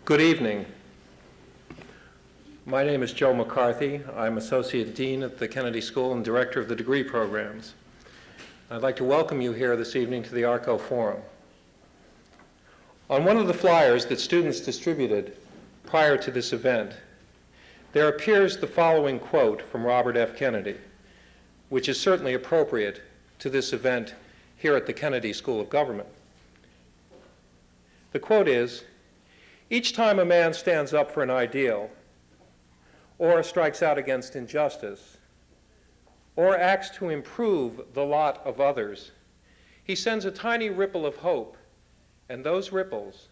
Good evening. My name is Joe McCarthy. I'm Associate Dean at the Kennedy School and Director of the degree programs. I'd like to welcome you here this evening to the ARCO Forum. On one of the flyers that students distributed prior to this event, there appears the following quote from Robert F. Kennedy, which is certainly appropriate to this event here at the Kennedy School of Government. The quote is, "Each time a man stands up for an ideal, or strikes out against injustice, or acts to improve the lot of others, he sends a tiny ripple of hope, and those ripples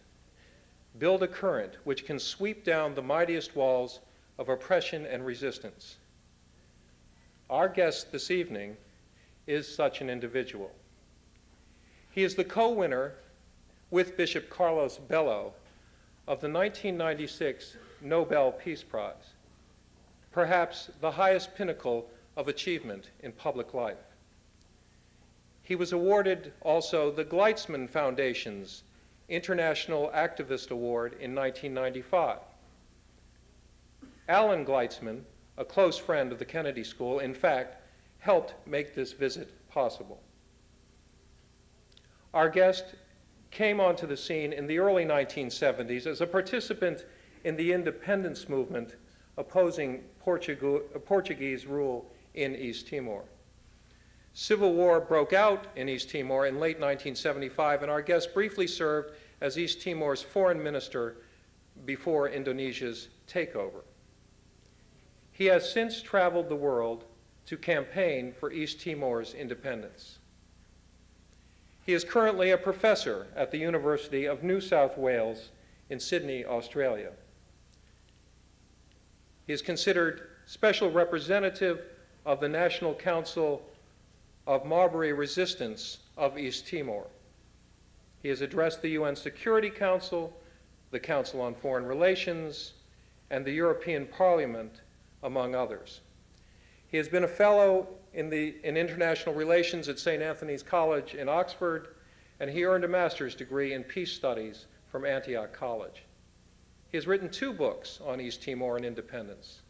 build a current which can sweep down the mightiest walls of oppression and resistance." Our guest this evening is such an individual. He is the co-winner with Bishop Carlos Bello of the 1996 Nobel Peace Prize, perhaps the highest pinnacle of achievement in public life. He was awarded also the Gleitzman Foundation's International Activist Award in 1995. Alan Gleitzman, a close friend of the Kennedy School, in fact, helped make this visit possible. Our guest came onto the scene in the early 1970s as a participant in the independence movement opposing Portuguese rule in East Timor. Civil war broke out in East Timor in late 1975, and our guest briefly served as East Timor's foreign minister before Indonesia's takeover. He has since traveled the world to campaign for East Timor's independence. He is currently a professor at the University of New South Wales in Sydney, Australia. He is considered special representative of the National Council of Marbury Resistance of East Timor. He has addressed the UN Security Council, the Council on Foreign Relations, and the European Parliament, among others. He has been a fellow in international relations at St. Anthony's College in Oxford, and he earned a master's degree in peace studies from Antioch College. He has written 2 books on East Timor and independence.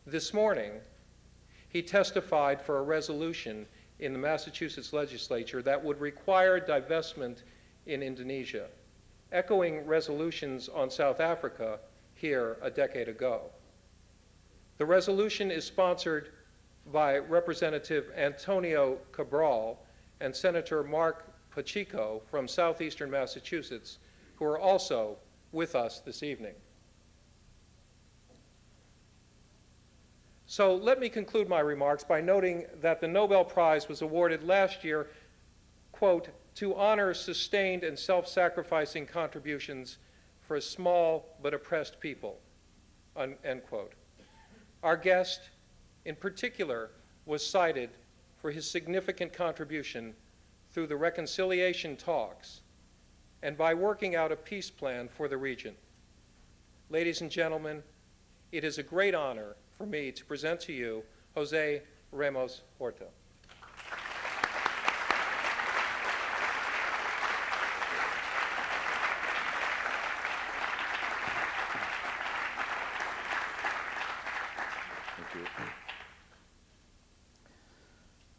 This morning, he testified for a resolution in the Massachusetts legislature that would require divestment in Indonesia, echoing resolutions on South Africa here a decade ago. The resolution is sponsored by Representative Antonio Cabral and Senator Mark Pacheco from southeastern Massachusetts, who are also with us this evening. So let me conclude my remarks by noting that the Nobel Prize was awarded last year, quote, "to honor sustained and self-sacrificing contributions for a small but oppressed people," end quote. Our guest, in particular, was cited for his significant contribution through the reconciliation talks and by working out a peace plan for the region. Ladies and gentlemen, it is a great honor for me to present to you Jose Ramos Horta.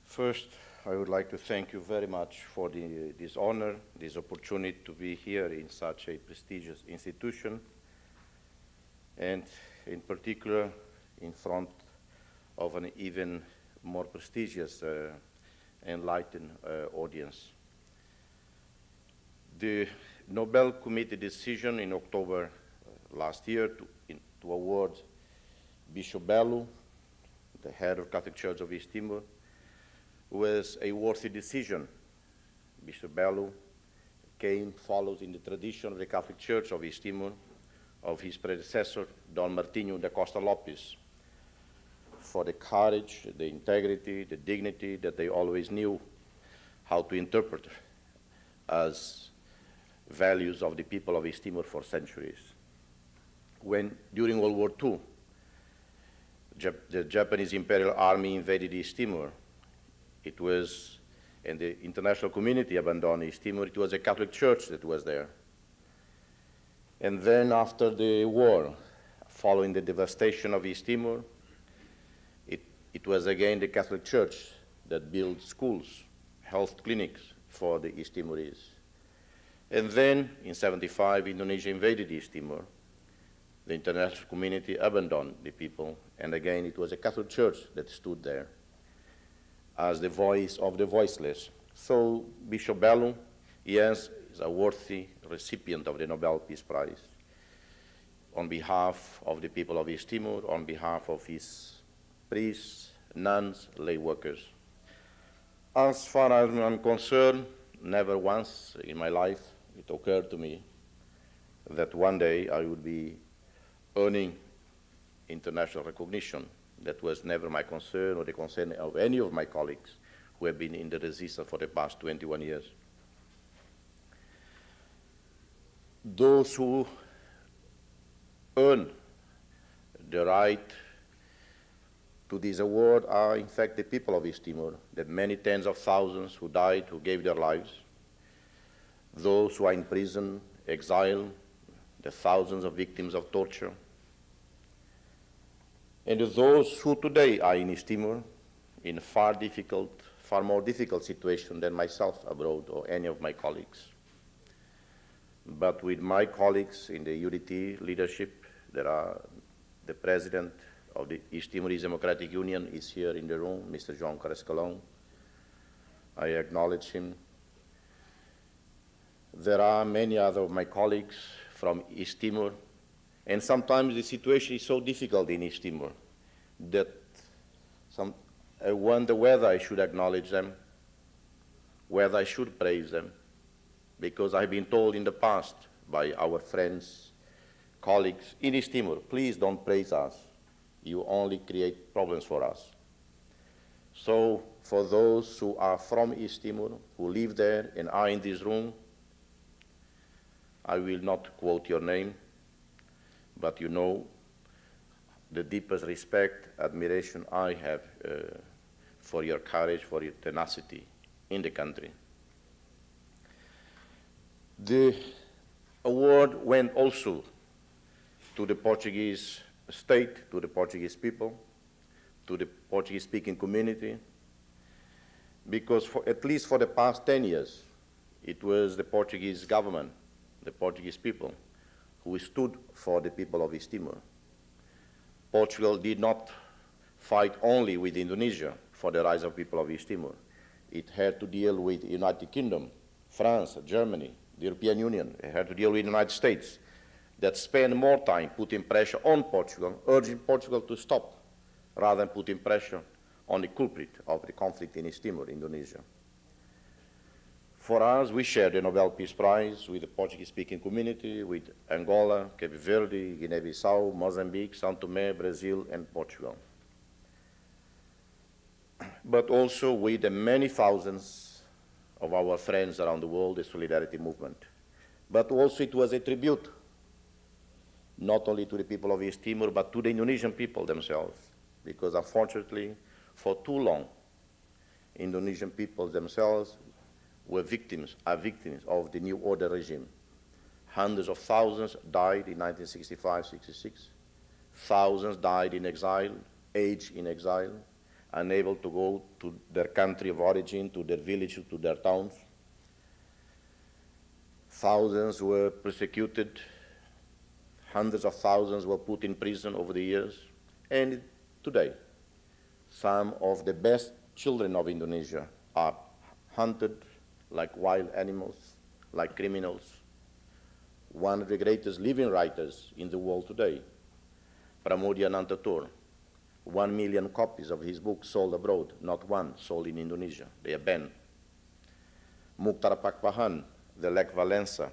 First, I would like to thank you very much for this honor, this opportunity to be here in such a prestigious institution, and in particular in front of an even more prestigious, enlightened audience. The Nobel Committee decision in October last year to award Bishop Bello, the head of Catholic Church of East Timor, was a worthy decision. Bishop Bello follows in the tradition of the Catholic Church of East Timor, of his predecessor, Don Martinho da Costa Lopes, for the courage, the integrity, the dignity that they always knew how to interpret as values of the people of East Timor for centuries. When, during World War II, the Japanese Imperial Army invaded East Timor, it was, and the international community abandoned East Timor, it was a Catholic Church that was there. And then after the war, following the devastation of East Timor, it was again the Catholic Church that built schools, health clinics for the East Timorese. And then, in '75, Indonesia invaded East Timor. The international community abandoned the people, and again it was a Catholic Church that stood there as the voice of the voiceless. So Bishop Bellu, yes, is a worthy recipient of the Nobel Peace Prize on behalf of the people of East Timor, on behalf of his priests, nuns, lay workers. As far as I'm concerned, never once in my life it occurred to me that one day I would be earning international recognition. That was never my concern or the concern of any of my colleagues who have been in the resistance for the past 21 years. Those who earn the right to this award are, in fact, the people of East Timor, the many tens of thousands who died, who gave their lives, those who are in prison, exiled, the thousands of victims of torture, and those who today are in East Timor in a far more difficult situation than myself abroad or any of my colleagues. But with my colleagues in the UDT leadership, there are the president of the East Timorese Democratic Union is here in the room, Mr. João Carescalão. I acknowledge him. There are many other of my colleagues from East Timor, and sometimes the situation is so difficult in East Timor that I wonder whether I should acknowledge them, whether I should praise them, because I've been told in the past by our friends, colleagues in East Timor, please don't praise us. You only create problems for us. So for those who are from East Timor, who live there and are in this room, I will not quote your name, but you know the deepest respect, admiration I have for your courage, for your tenacity in the country. The award went also to the Portuguese state, to the Portuguese people, to the Portuguese-speaking community, because at least for the past 10 years, it was the Portuguese government, the Portuguese people, who stood for the people of East Timor. Portugal did not fight only with Indonesia for the rights of people of East Timor. It had to deal with the United Kingdom, France, Germany, the European Union. It had to deal with the United States that spent more time putting pressure on Portugal, urging Portugal to stop, rather than putting pressure on the culprit of the conflict in East Timor, Indonesia. For us, we share the Nobel Peace Prize with the Portuguese-speaking community, with Angola, Cape Verde, Guinea-Bissau, Mozambique, São Tomé, Brazil, and Portugal. But also with the many thousands of our friends around the world, the Solidarity Movement. But also it was a tribute, not only to the people of East Timor, but to the Indonesian people themselves, because unfortunately, for too long, Indonesian people themselves are victims of the New Order regime. Hundreds of thousands died in 1965-66. Thousands died in exile, aged in exile, unable to go to their country of origin, to their villages, to their towns. Thousands were persecuted. Hundreds of thousands were put in prison over the years. And today, some of the best children of Indonesia are hunted like wild animals, like criminals. One of the greatest living writers in the world today, Pramoedya Nantatur, 1 million copies of his book sold abroad, not one sold in Indonesia. They are banned. Mukhtar Pakpahan, the Lech Walesa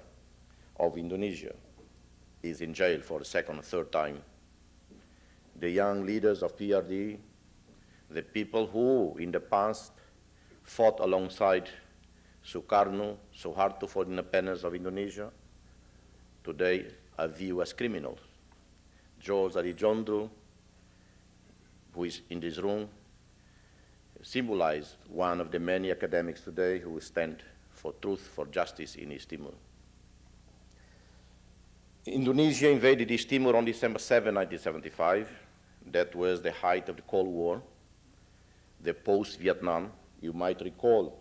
of Indonesia, is in jail for the second or third time. The young leaders of PRD, the people who in the past fought alongside Sukarno, Suharto for the independence of Indonesia, today are viewed as criminals. George Arijondo, who is in this room, symbolized one of the many academics today who stand for truth, for justice in East Timor. Indonesia invaded East Timor on December 7, 1975. That was the height of the Cold War, the post-Vietnam. You might recall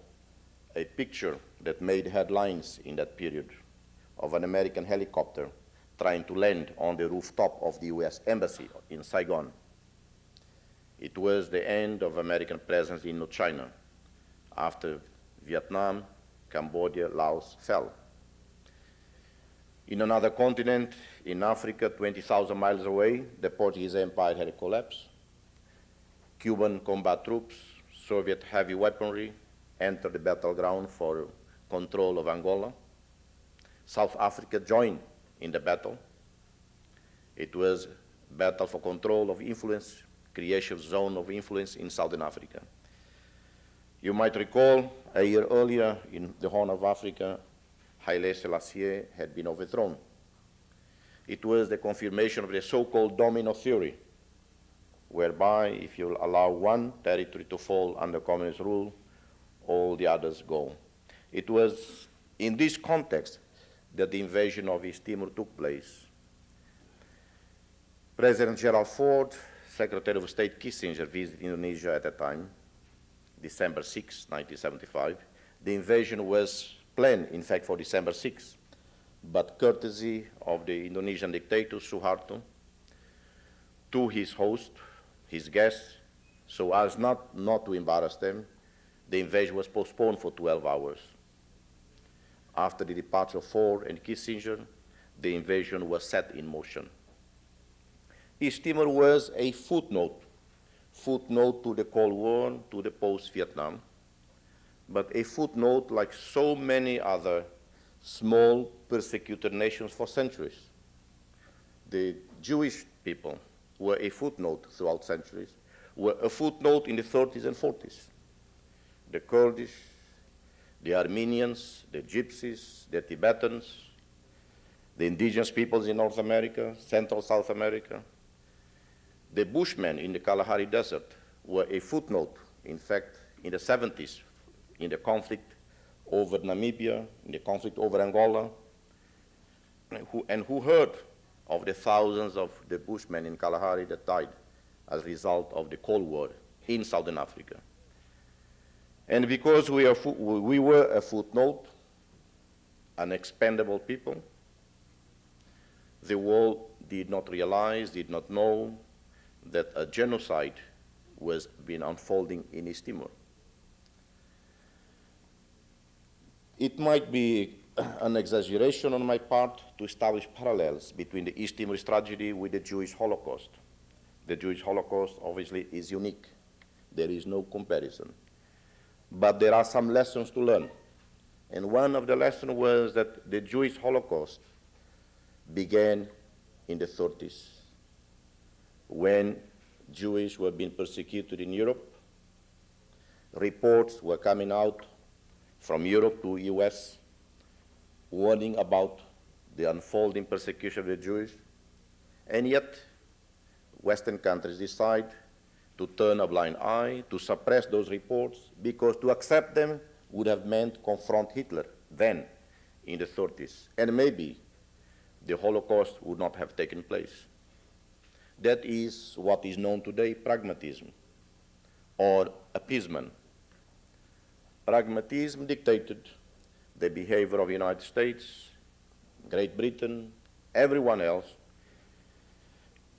a picture that made headlines in that period of an American helicopter trying to land on the rooftop of the US Embassy in Saigon. It was the end of American presence in Indochina after Vietnam, Cambodia, Laos fell. In another continent, in Africa, 20,000 miles away, the Portuguese Empire had collapsed. Cuban combat troops, Soviet heavy weaponry entered the battleground for control of Angola. South Africa joined in the battle. It was a battle for control of influence, creation of zone of influence in Southern Africa. You might recall a year earlier in the Horn of Africa, Haile Selassie had been overthrown. It was the confirmation of the so-called domino theory, whereby if you allow one territory to fall under communist rule, all the others go. It was in this context that the invasion of East Timor took place. President Gerald Ford, Secretary of State Kissinger visited Indonesia at the time, December 6, 1975. The invasion was planned, in fact, for December 6, but courtesy of the Indonesian dictator, Suharto, to his host, his guests, so as not to embarrass them, the invasion was postponed for 12 hours. After the departure of Ford and Kissinger, the invasion was set in motion. East Timor was a footnote to the Cold War, to the post-Vietnam, but a footnote like so many other small persecuted nations for centuries. The Jewish people were a footnote throughout centuries, were a footnote in the 30s and 40s. The Kurdish, the Armenians, the Gypsies, the Tibetans, the indigenous peoples in North America, Central South America, the Bushmen in the Kalahari Desert were a footnote, in fact, in the 70s, in the conflict over Namibia, in the conflict over Angola, who heard of the thousands of the Bushmen in Kalahari that died as a result of the Cold War in Southern Africa. And because we were a footnote, an expendable people, the world did not realize, did not know that a genocide was being unfolding in East Timor. It might be an exaggeration on my part to establish parallels between the East Timor tragedy with the Jewish Holocaust. The Jewish Holocaust obviously is unique. There is no comparison. But there are some lessons to learn. And one of the lessons was that the Jewish Holocaust began in the 30s, when Jews were being persecuted in Europe. Reports were coming out from Europe to US, warning about the unfolding persecution of the Jews. And yet, Western countries decide to turn a blind eye, to suppress those reports, because to accept them would have meant confront Hitler then, in the 30s. And maybe the Holocaust would not have taken place. That is what is known today, pragmatism, or appeasement. Pragmatism dictated the behavior of the United States, Great Britain, everyone else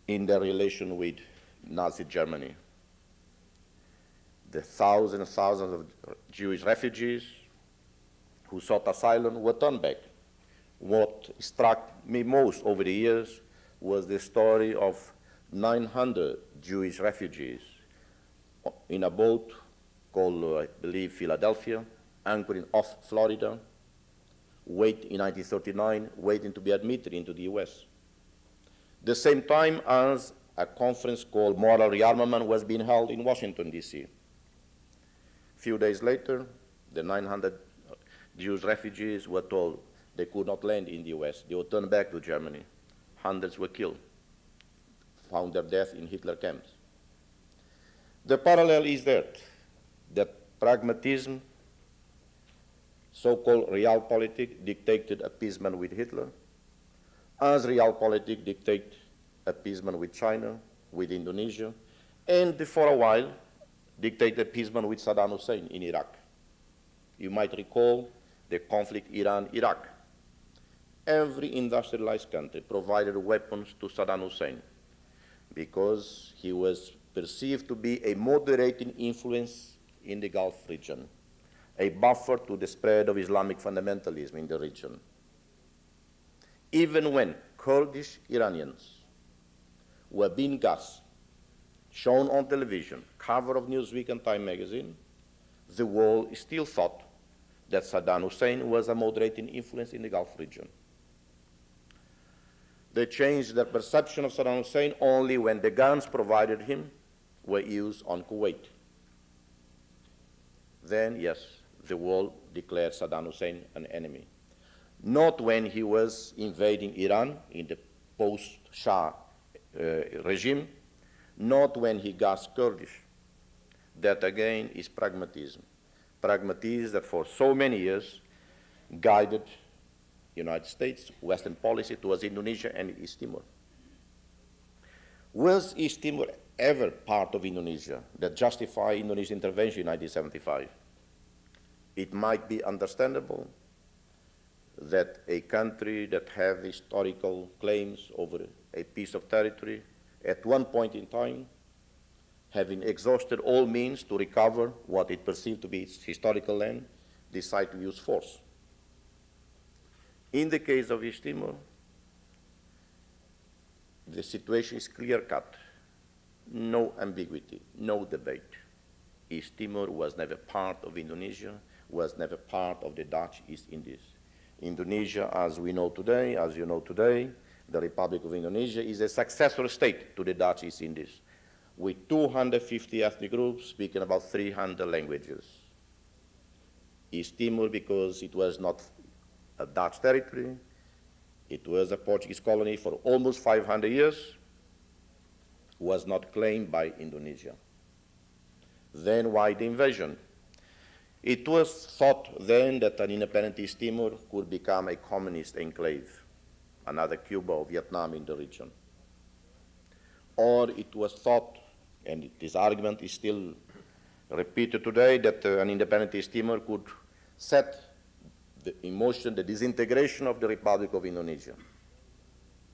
in their relation with Nazi Germany. The thousands and thousands of Jewish refugees who sought asylum were turned back. What struck me most over the years was the story of 900 Jewish refugees in a boat called, I believe, Philadelphia, anchoring off Florida, in 1939, waiting to be admitted into the US. The same time as a conference called Moral Rearmament was being held in Washington, D.C. A few days later, the 900 Jewish refugees were told they could not land in the US. They were turned back to Germany. Hundreds were killed, found their death in Hitler camps. The parallel is that pragmatism, so-called realpolitik, dictated appeasement with Hitler, as realpolitik dictate appeasement with China, with Indonesia, and for a while dictate appeasement with Saddam Hussein in Iraq. You might recall the conflict Iran-Iraq. Every industrialized country provided weapons to Saddam Hussein because he was perceived to be a moderating influence in the Gulf region, a buffer to the spread of Islamic fundamentalism in the region. Even when Kurdish Iranians were being gassed, shown on television, cover of Newsweek and Time magazine, the world still thought that Saddam Hussein was a moderating influence in the Gulf region. They changed their perception of Saddam Hussein only when the guns provided him were used on Kuwait. Then, yes, the world declared Saddam Hussein an enemy. Not when he was invading Iran in the post-Shah regime, not when he gassed Kurdish. That again is pragmatism. Pragmatism that for so many years guided United States, Western policy towards Indonesia and East Timor. Was East Timor ever part of Indonesia that justified Indonesian intervention in 1975? It might be understandable that a country that has historical claims over a piece of territory at one point in time, having exhausted all means to recover what it perceived to be its historical land, decide to use force. In the case of East Timor, the situation is clear-cut, no ambiguity, no debate. East Timor was never part of Indonesia, was never part of the Dutch East Indies. Indonesia, as we know today, as you know today, the Republic of Indonesia is a successor state to the Dutch East Indies, with 250 ethnic groups speaking about 300 languages. East Timor, because it was not a Dutch territory, it was a Portuguese colony for almost 500 years, was not claimed by Indonesia. Then why the invasion? It was thought then that an independent East Timor could become a communist enclave, another Cuba or Vietnam in the region. Or it was thought, and this argument is still repeated today, that an independent East Timor could set in motion the disintegration of the Republic of Indonesia,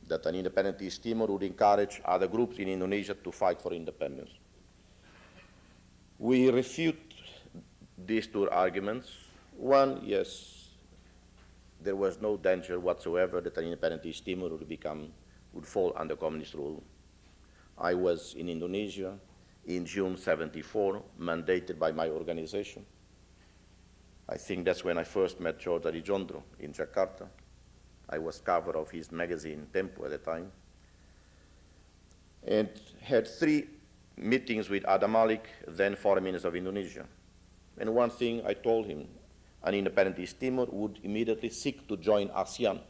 that an independent East Timor would encourage other groups in Indonesia to fight for independence. We refute these two arguments. One, yes, there was no danger whatsoever that an independent East Timor would fall under communist rule. I was in Indonesia in June '74, mandated by my organization. I think that's when I first met George Adijondro in Jakarta. I was cover of his magazine, Tempo, at the time, and had 3 meetings with Adam Malik, then Foreign Minister of Indonesia. And one thing I told him, an independent East Timor would immediately seek to join ASEAN.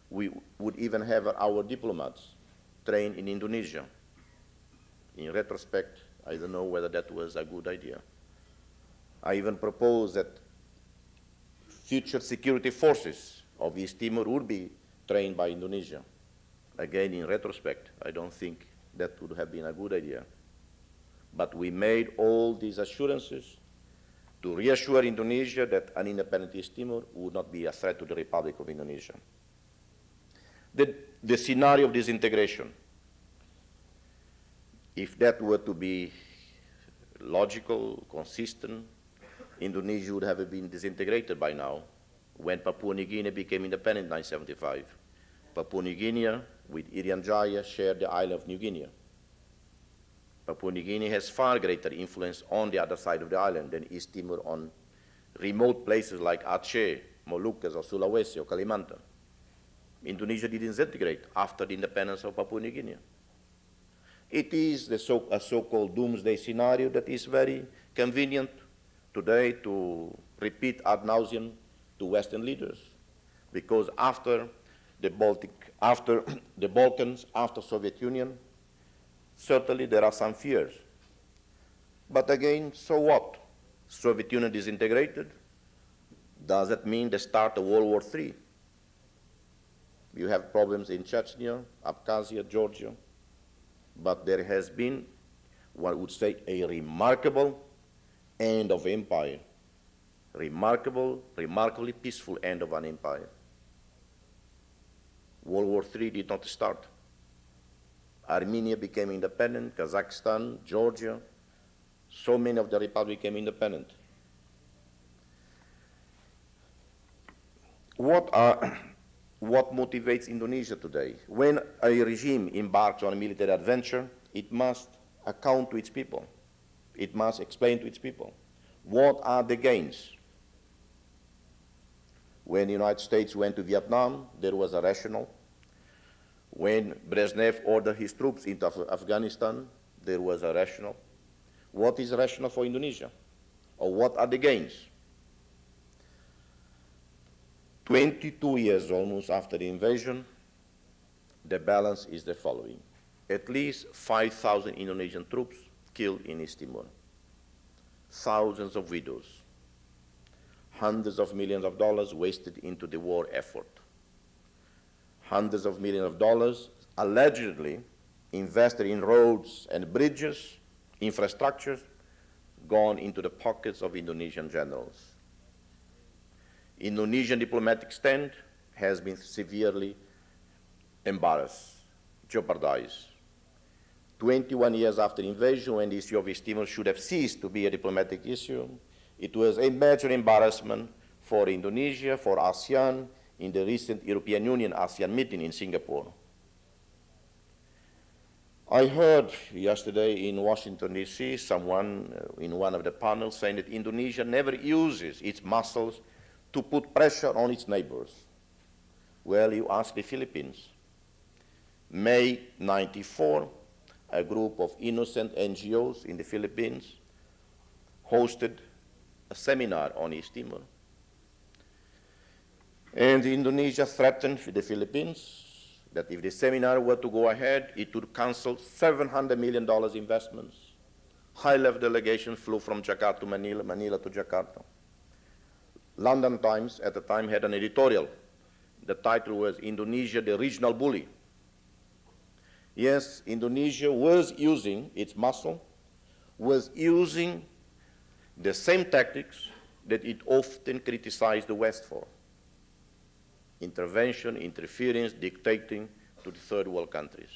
We would even have our diplomats trained in Indonesia. In retrospect, I don't know whether that was a good idea. I even proposed that future security forces of East Timor would be trained by Indonesia. Again, in retrospect, I don't think that would have been a good idea. But we made all these assurances to reassure Indonesia that an independent East Timor would not be a threat to the Republic of Indonesia. The scenario of disintegration, if that were to be logical, consistent, Indonesia would have been disintegrated by now when Papua New Guinea became independent in 1975. Papua New Guinea, with Irian Jaya, shared the island of New Guinea. Papua New Guinea has far greater influence on the other side of the island than East Timor on remote places like Aceh, Moluccas, or Sulawesi, or Kalimantan. Indonesia did disintegrate after the independence of Papua New Guinea. It is a so-called doomsday scenario that is very convenient today to repeat ad nauseum to Western leaders, because after the Balkans, after Soviet Union, certainly there are some fears. But again, so what? Soviet Union disintegrated. Does that mean the start of World War III? You have problems in Chechnya, Abkhazia, Georgia, but there has been, one would say, a remarkable end of empire. Remarkably peaceful end of an empire. World War III did not start. Armenia became independent, Kazakhstan, Georgia, so many of the republics became independent. What motivates Indonesia today? When a regime embarks on a military adventure, it must account to its people. It must explain to its people. What are the gains? When the United States went to Vietnam, there was a rationale. When Brezhnev ordered his troops into Afghanistan, there was a rationale. What is rational for Indonesia? Or what are the gains? 22 years almost after the invasion, the balance is the following. At least 5,000 Indonesian troops killed in East Timor. Thousands of widows. Hundreds of millions of dollars wasted into the war effort. Hundreds of millions of dollars allegedly invested in roads and bridges, infrastructures, gone into the pockets of Indonesian generals. Indonesian diplomatic stand has been severely embarrassed, jeopardized. 21 years after invasion, when the issue of East Timor should have ceased to be a diplomatic issue, it was a major embarrassment for Indonesia, for ASEAN, in the recent European Union ASEAN meeting in Singapore. I heard yesterday in Washington, D.C., someone in one of the panels saying that Indonesia never uses its muscles to put pressure on its neighbors. Well, you ask the Philippines. May 94, a group of innocent NGOs in the Philippines hosted a seminar on East Timor. And Indonesia threatened the Philippines that if the seminar were to go ahead, it would cancel $700 million investments. High-level delegation flew from Jakarta to Manila, Manila to Jakarta. London Times at the time had an editorial. The title was Indonesia, the Regional Bully. Yes, Indonesia was using its muscle, was using the same tactics that it often criticized the West for. Intervention, interference, dictating to the third world countries.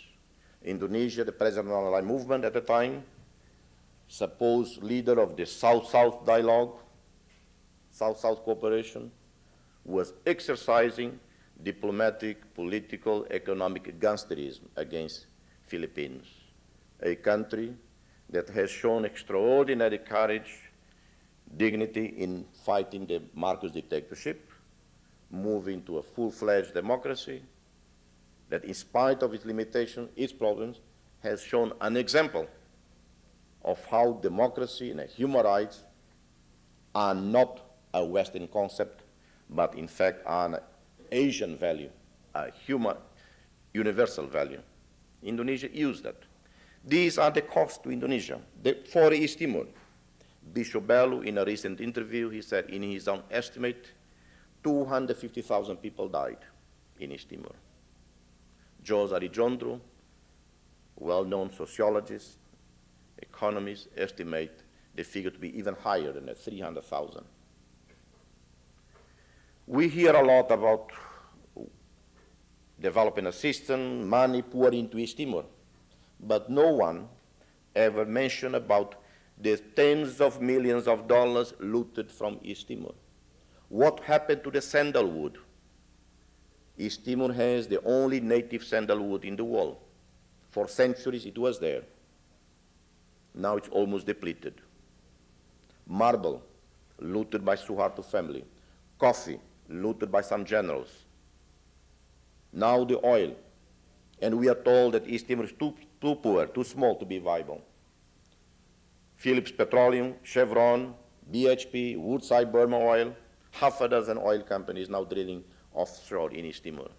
Indonesia, the President Non-Aligned Movement at the time, supposed leader of the South-South dialogue, South-South cooperation, was exercising diplomatic, political, economic gangsterism against Philippines, a country that has shown extraordinary courage, dignity in fighting the Marcos dictatorship, moving to a full-fledged democracy, that in spite of its limitations, its problems, has shown an example of how democracy and human rights are not a Western concept, but in fact are an Asian value, a human, universal value. Indonesia used that. These are the costs to Indonesia. For East Timor, Bishop Bellu, in a recent interview, he said in his own estimate, 250,000 people died in East Timor. Jose Arredondo, well-known sociologist, economists, estimate the figure to be even higher than that, 300,000. We hear a lot about developing a system, money poured into East Timor, but no one ever mentioned about the tens of millions of dollars looted from East Timor. What happened to the sandalwood? East Timor has the only native sandalwood in the world. For centuries it was there. Now it's almost depleted. Marble, looted by Suharto family. Coffee, looted by some generals. Now the oil. And we are told that East Timor is too poor, too small to be viable. Phillips Petroleum, Chevron, BHP, Woodside Burma Oil, half a dozen oil companies now drilling offshore in East Timor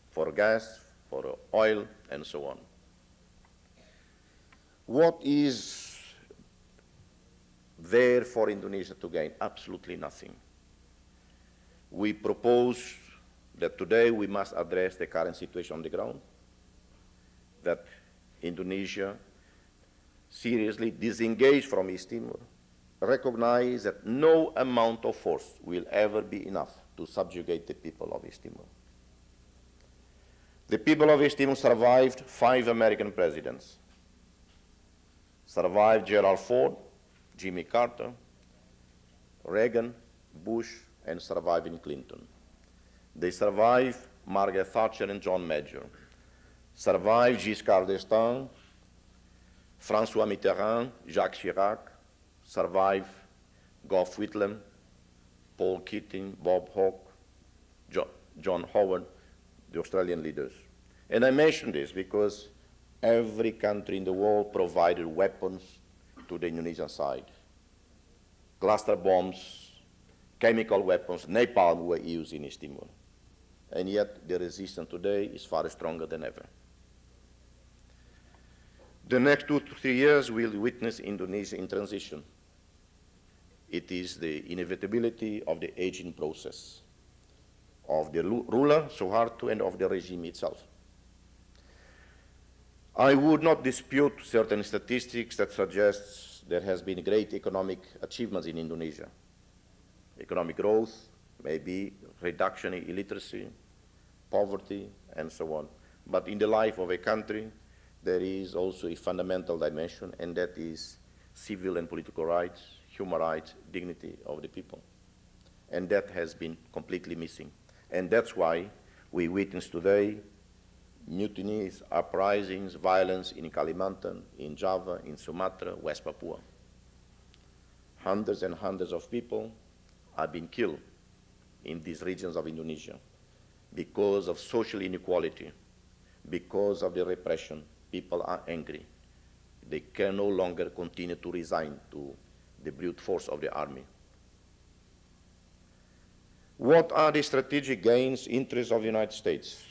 for gas, for oil, and so on. What is there for Indonesia to gain? Absolutely nothing. We propose that today we must address the current situation on the ground, that Indonesia seriously disengage from East Timor, recognize that no amount of force will ever be enough to subjugate the people of East Timor. The people of East Timor survived 5 American presidents, survived Gerald Ford, Jimmy Carter, Reagan, Bush, and surviving Clinton. They survived Margaret Thatcher and John Major, survived Giscard d'Estaing, François Mitterrand, Jacques Chirac, survived Gough Whitlam, Paul Keating, Bob Hawke, John Howard, the Australian leaders. And I mention this because every country in the world provided weapons to the Indonesian side. Cluster bombs, chemical weapons, napalm were used in East Timor. And yet the resistance today is far stronger than ever. The next 2 to 3 years will witness Indonesia in transition. It is the inevitability of the aging process of the ruler, Suharto, and of the regime itself. I would not dispute certain statistics that suggest there has been great economic achievements in Indonesia. Economic growth, maybe reduction in illiteracy, poverty, and so on. But in the life of a country, there is also a fundamental dimension, and that is civil and political rights, human rights, dignity of the people. And that has been completely missing. And that's why we witness today mutinies, uprisings, violence in Kalimantan, in Java, in Sumatra, West Papua. Hundreds and hundreds of people are being killed in these regions of Indonesia because of social inequality, because of the repression. People are angry. They can no longer continue to resign to the brute force of the army. What are the strategic gains, interests of the United States?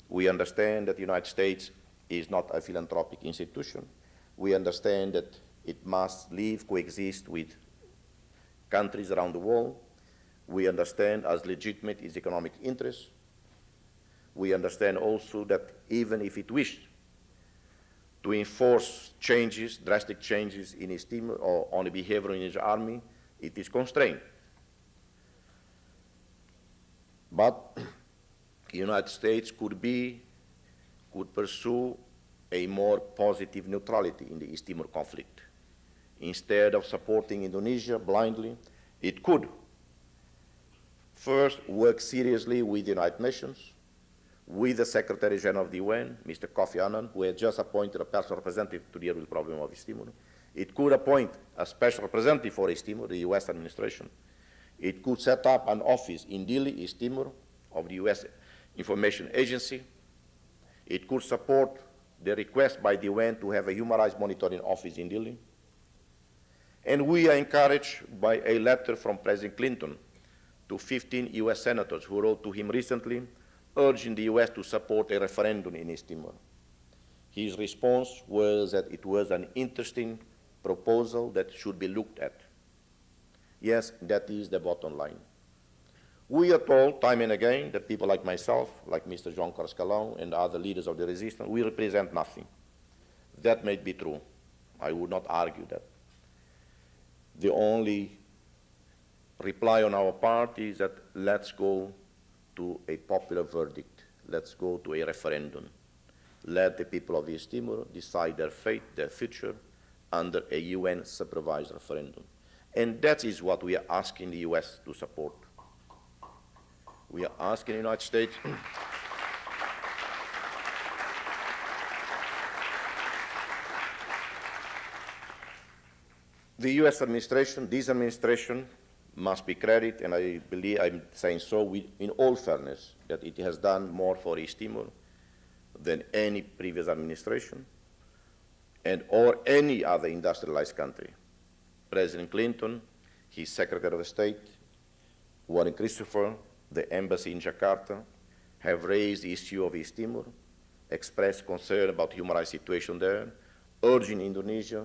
We understand that the United States is not a philanthropic institution. We understand that it must live, coexist with countries around the world. We understand as legitimate its economic interests. We understand also that even if it wished to enforce changes, drastic changes in East Timor or on the behavior in its army, it is constrained. But the United States could pursue a more positive neutrality in the East Timor conflict. Instead of supporting Indonesia blindly, it could first work seriously with the United Nations, with the Secretary General of the UN, Mr. Kofi Annan, who had just appointed a personal representative to deal with the problem of East Timor. It could appoint a special representative for East Timor, the US administration. It could set up an office in Dili, East Timor, of the US Information Agency. It could support the request by the UN to have a human rights monitoring office in Dili. And we are encouraged by a letter from President Clinton to 15 US senators who wrote to him recently, urging the US to support a referendum in East Timor. His response was that it was an interesting proposal that should be looked at. Yes, that is the bottom line. We are told time and again that people like myself, like Mr. João Carlos Calão and other leaders of the resistance, we represent nothing. That may be true. I would not argue that. The only reply on our part is that let's go to a popular verdict. Let's go to a referendum. Let the people of East Timor decide their fate, their future, under a UN-supervised referendum. And that is what we are asking the US to support. We are asking the United States the US administration, this administration, must be credited, and I believe I'm saying so in all fairness, that it has done more for East Timor than any previous administration and or any other industrialized country. President Clinton, his Secretary of State, Warren Christopher, the embassy in Jakarta, have raised the issue of East Timor, expressed concern about the human rights situation there, urging Indonesia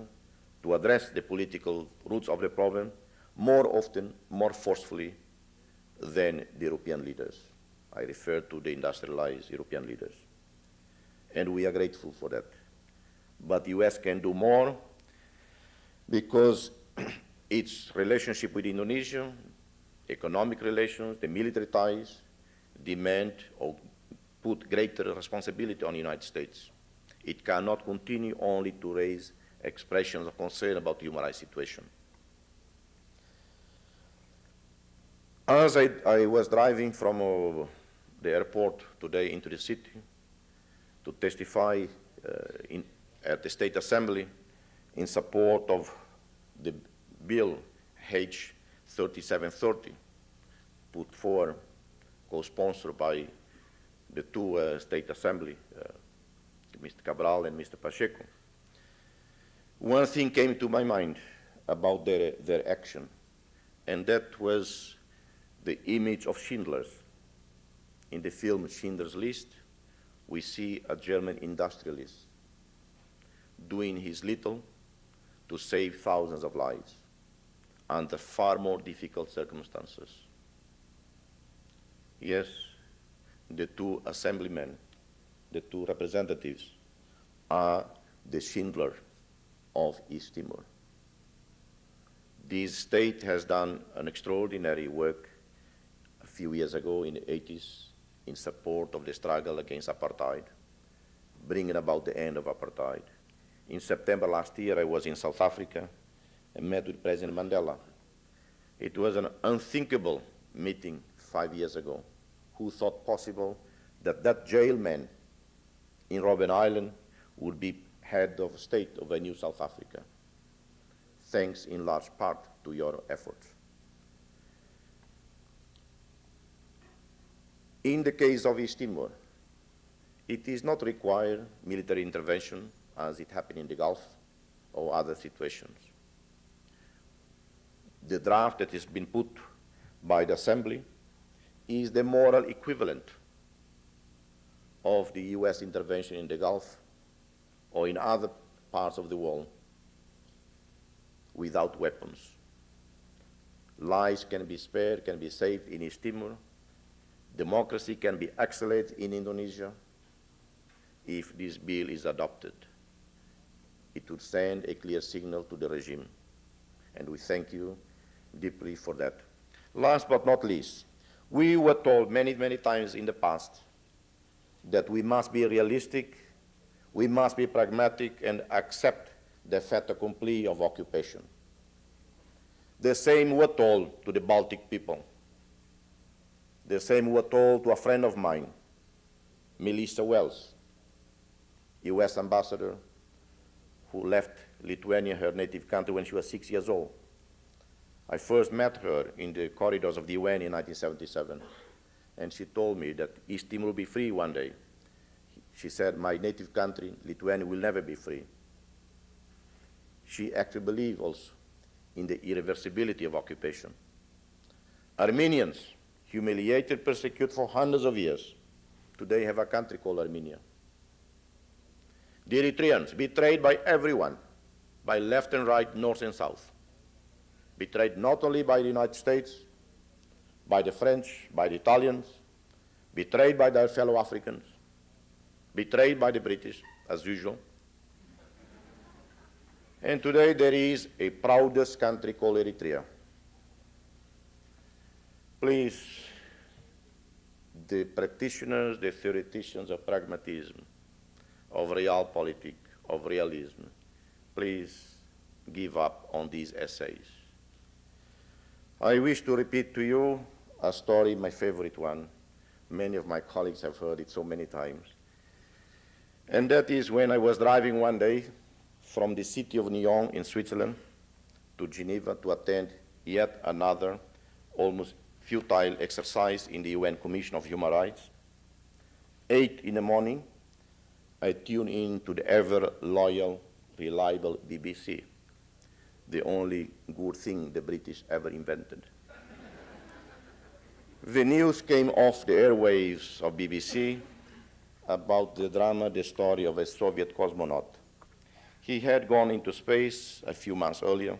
to address the political roots of the problem more often, more forcefully than the European leaders. I refer to the industrialized European leaders. And we are grateful for that. But the US can do more because its relationship with Indonesia, economic relations, the military ties, demand or put greater responsibility on the United States. It cannot continue only to raise expressions of concern about the human rights situation. As I was driving from the airport today into the city to testify at the State Assembly in support of the bill H 3730, put forward, co-sponsored by the two State Assembly, Mr. Cabral and Mr. Pacheco, one thing came to my mind about their action, and that was the image of Schindler's. In the film Schindler's List, we see a German industrialist doing his little to save thousands of lives under far more difficult circumstances. Yes, the two assemblymen, the two representatives, are the Schindler of East Timor. This state has done an extraordinary work a few years ago in the 80s in support of the struggle against apartheid, bringing about the end of apartheid. In September last year, I was in South Africa and met with President Mandela. It was an unthinkable meeting 5 years ago. Who thought possible that that jailman in Robben Island would be head of state of a new South Africa? Thanks in large part to your efforts. In the case of East Timor, it is not required military intervention as it happened in the Gulf or other situations. The draft that has been put by the Assembly is the moral equivalent of the US intervention in the Gulf or in other parts of the world without weapons. Lives can be spared, can be saved in East Timor. Democracy can be accelerated in Indonesia if this bill is adopted. It would send a clear signal to the regime, and we thank you deeply for that. Last but not least, we were told many, many times in the past that we must be realistic, we must be pragmatic and accept the fait accompli of occupation. The same were told to the Baltic people. The same were told to a friend of mine, Melissa Wells, US ambassador who left Lithuania, her native country, when she was 6 years old. I first met her in the corridors of the UN in 1977, and she told me that East Timor will be free one day. She said, my native country, Lithuania, will never be free. She actually believed also in the irreversibility of occupation. Armenians, humiliated, persecuted for hundreds of years, today have a country called Armenia. The Eritreans, betrayed by everyone, by left and right, north and south, betrayed not only by the United States, by the French, by the Italians, betrayed by their fellow Africans, betrayed by the British, as usual. And today there is a proudest country called Eritrea. Please, the practitioners, the theoreticians of pragmatism, of realpolitik, of realism, please give up on these essays. I wish to repeat to you a story, my favorite one. Many of my colleagues have heard it so many times. And that is when I was driving one day from the city of Nyon in Switzerland to Geneva to attend yet another almost futile exercise in the UN Commission of Human Rights. 8 in the morning, I tuned in to the ever loyal, reliable BBC, the only good thing the British ever invented. The news came off the airwaves of BBC about the drama, the story of a Soviet cosmonaut. He had gone into space a few months earlier.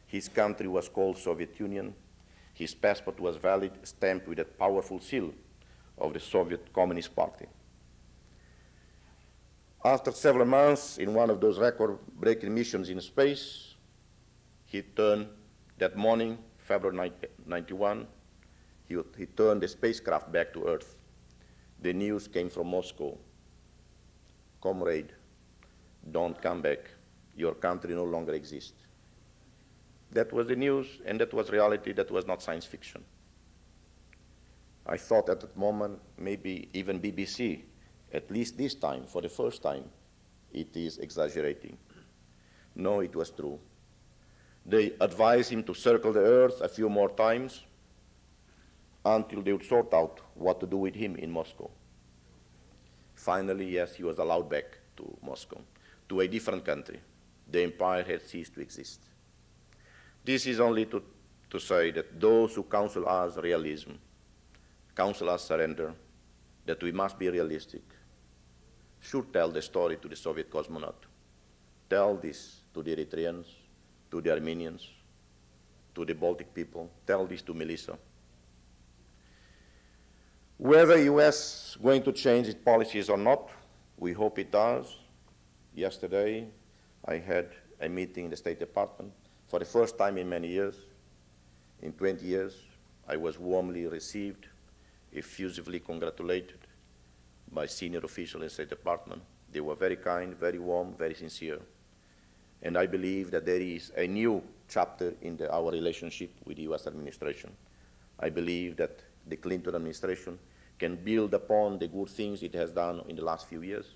His country was called Soviet Union. His passport was valid, stamped with a powerful seal of the Soviet Communist Party. After several months in one of those record-breaking missions in space, he turned that morning, February 91, he turned the spacecraft back to Earth. The news came from Moscow. Comrade, don't come back. Your country no longer exists. That was the news, and that was reality. That was not science fiction. I thought at that moment, maybe even BBC, at least this time, for the first time, it is exaggerating. No, it was true. They advised him to circle the Earth a few more times until they would sort out what to do with him in Moscow. Finally, yes, he was allowed back to Moscow, to a different country. The empire had ceased to exist. This is only to say that those who counsel us realism, counsel us surrender, that we must be realistic, should tell the story to the Soviet cosmonaut. Tell this to the Eritreans, to the Armenians, to the Baltic people. Tell this to Melissa. Whether the U.S. is going to change its policies or not, we hope it does. Yesterday, I had a meeting in the State Department. For the first time in many years, in 20 years, I was warmly received, effusively congratulated by senior officials in the State Department. They were very kind, very warm, very sincere. And I believe that there is a new chapter in our relationship with the U.S. administration. I believe that the Clinton administration can build upon the good things it has done in the last few years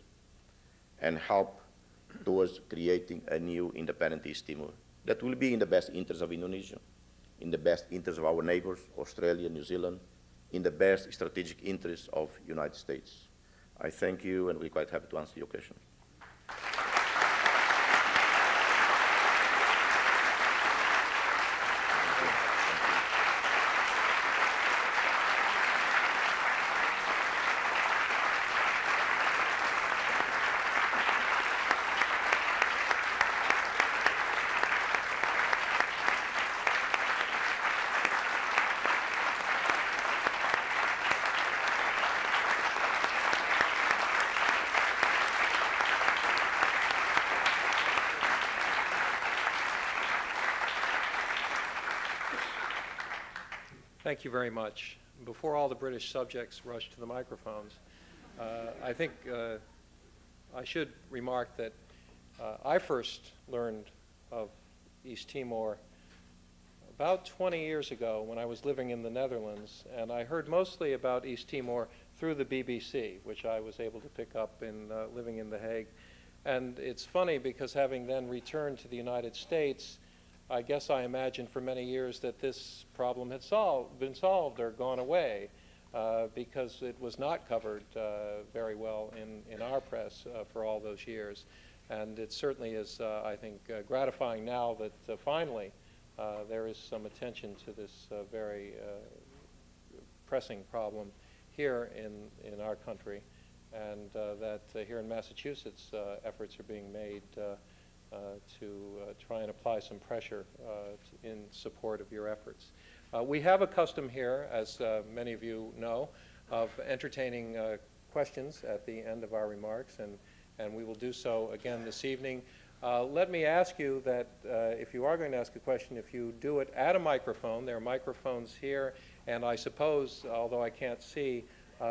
and help towards creating a new independent East Timor that will be in the best interest of Indonesia, in the best interest of our neighbors, Australia, New Zealand, in the best strategic interest of the United States. I thank you, and we're quite happy to answer your question. Thank you very much. Before all the British subjects rush to the microphones, I think I should remark that I first learned of East Timor about 20 years ago when I was living in the Netherlands, and I heard mostly about East Timor through the BBC, which I was able to pick up in living in The Hague. And it's funny because having then returned to the United States, I guess I imagined for many years that this problem had been solved or gone away because it was not covered very well in our press for all those years. And it certainly is, I think, gratifying now that finally there is some attention to this very pressing problem here in our country, and that here in Massachusetts efforts are being made to try and apply some pressure in support of your efforts. We have a custom here, as many of you know, of entertaining questions at the end of our remarks, and we will do so again this evening. Let me ask you that if you are going to ask a question, if you do it at a microphone. There are microphones here, and I suppose, although I can't see,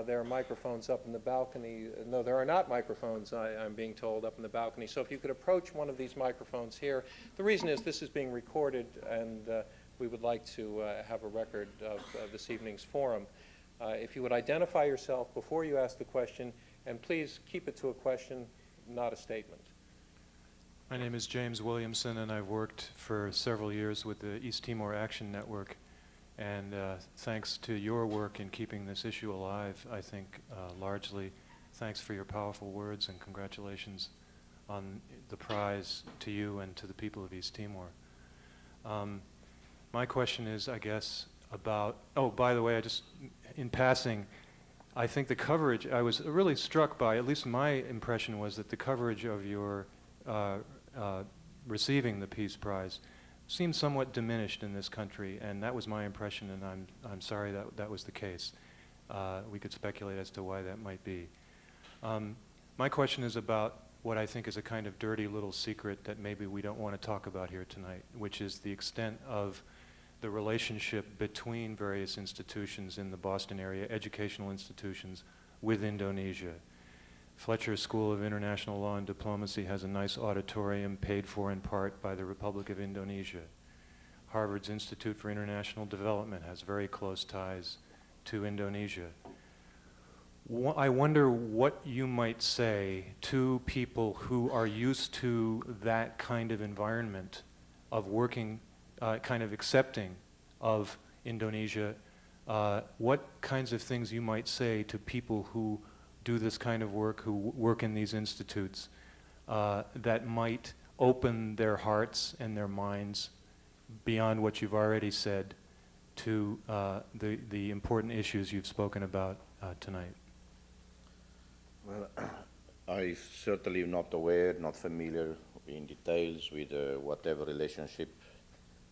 there are microphones up in the balcony. No, there are not microphones, I'm being told, up in the balcony. So if you could approach one of these microphones here. The reason is this is being recorded, and we would like to have a record of this evening's forum. If you would identify yourself before you ask the question, and please keep it to a question, not a statement. My name is James Williamson, and I've worked for several years with the East Timor Action Network. And thanks to your work in keeping this issue alive, I think largely thanks for your powerful words, and congratulations on the prize to you and to the people of East Timor. My question is, I guess, about, oh, by the way, in passing, I think the coverage, I was really struck by, at least my impression was that the coverage of your receiving the Peace Prize seemed somewhat diminished in this country, and that was my impression, and I'm sorry that was the case. We could speculate as to why that might be. My question is about what I think is a kind of dirty little secret that maybe we don't want to talk about here tonight, which is the extent of the relationship between various institutions in the Boston area, educational institutions, with Indonesia. Fletcher School of International Law and Diplomacy has a nice auditorium paid for in part by the Republic of Indonesia. Harvard's Institute for International Development has very close ties to Indonesia. I wonder what you might say to people who are used to that kind of environment of working, kind of accepting of Indonesia, what kinds of things you might say to people who do this kind of work, who work in these institutes, that might open their hearts and their minds beyond what you've already said to the important issues you've spoken about tonight. Well, I'm certainly not aware, not familiar in details with whatever relationship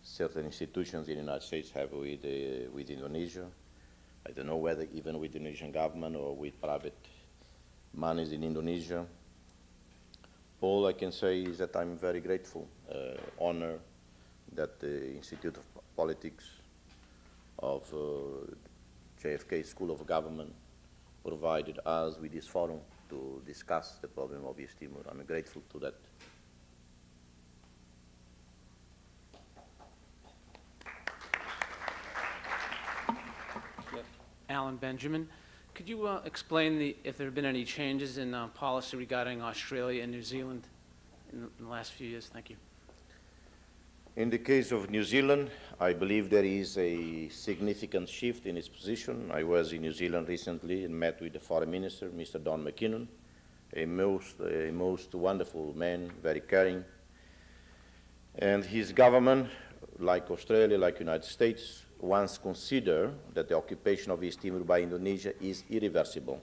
certain institutions in the United States have with Indonesia. I don't know whether even with the Indonesian government or with private monies in Indonesia. All I can say is that I'm very grateful, honored that the Institute of Politics of JFK School of Government provided us with this forum to discuss the problem of East Timor. I'm grateful to that. Alan Benjamin, could you explain if there have been any changes in policy regarding Australia and New Zealand in the last few years? Thank you. In the case of New Zealand, I believe there is a significant shift in its position. I was in New Zealand recently and met with the Foreign Minister, Mr. Don McKinnon, a most wonderful man, very caring. And his government, like Australia, like United States, once considered that the occupation of East Timor by Indonesia is irreversible.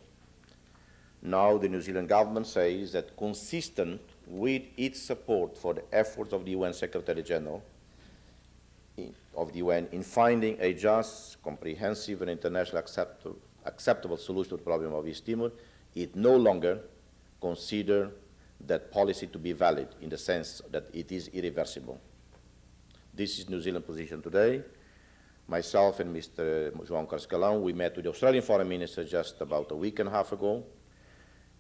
Now the New Zealand government says that consistent with its support for the efforts of the UN Secretary General of the UN in finding a just, comprehensive, and internationally acceptable solution to the problem of East Timor, it no longer considers that policy to be valid in the sense that it is irreversible. This is New Zealand's position today. Myself and Mr. João Cascalão, we met with the Australian Foreign Minister just about a week and a half ago.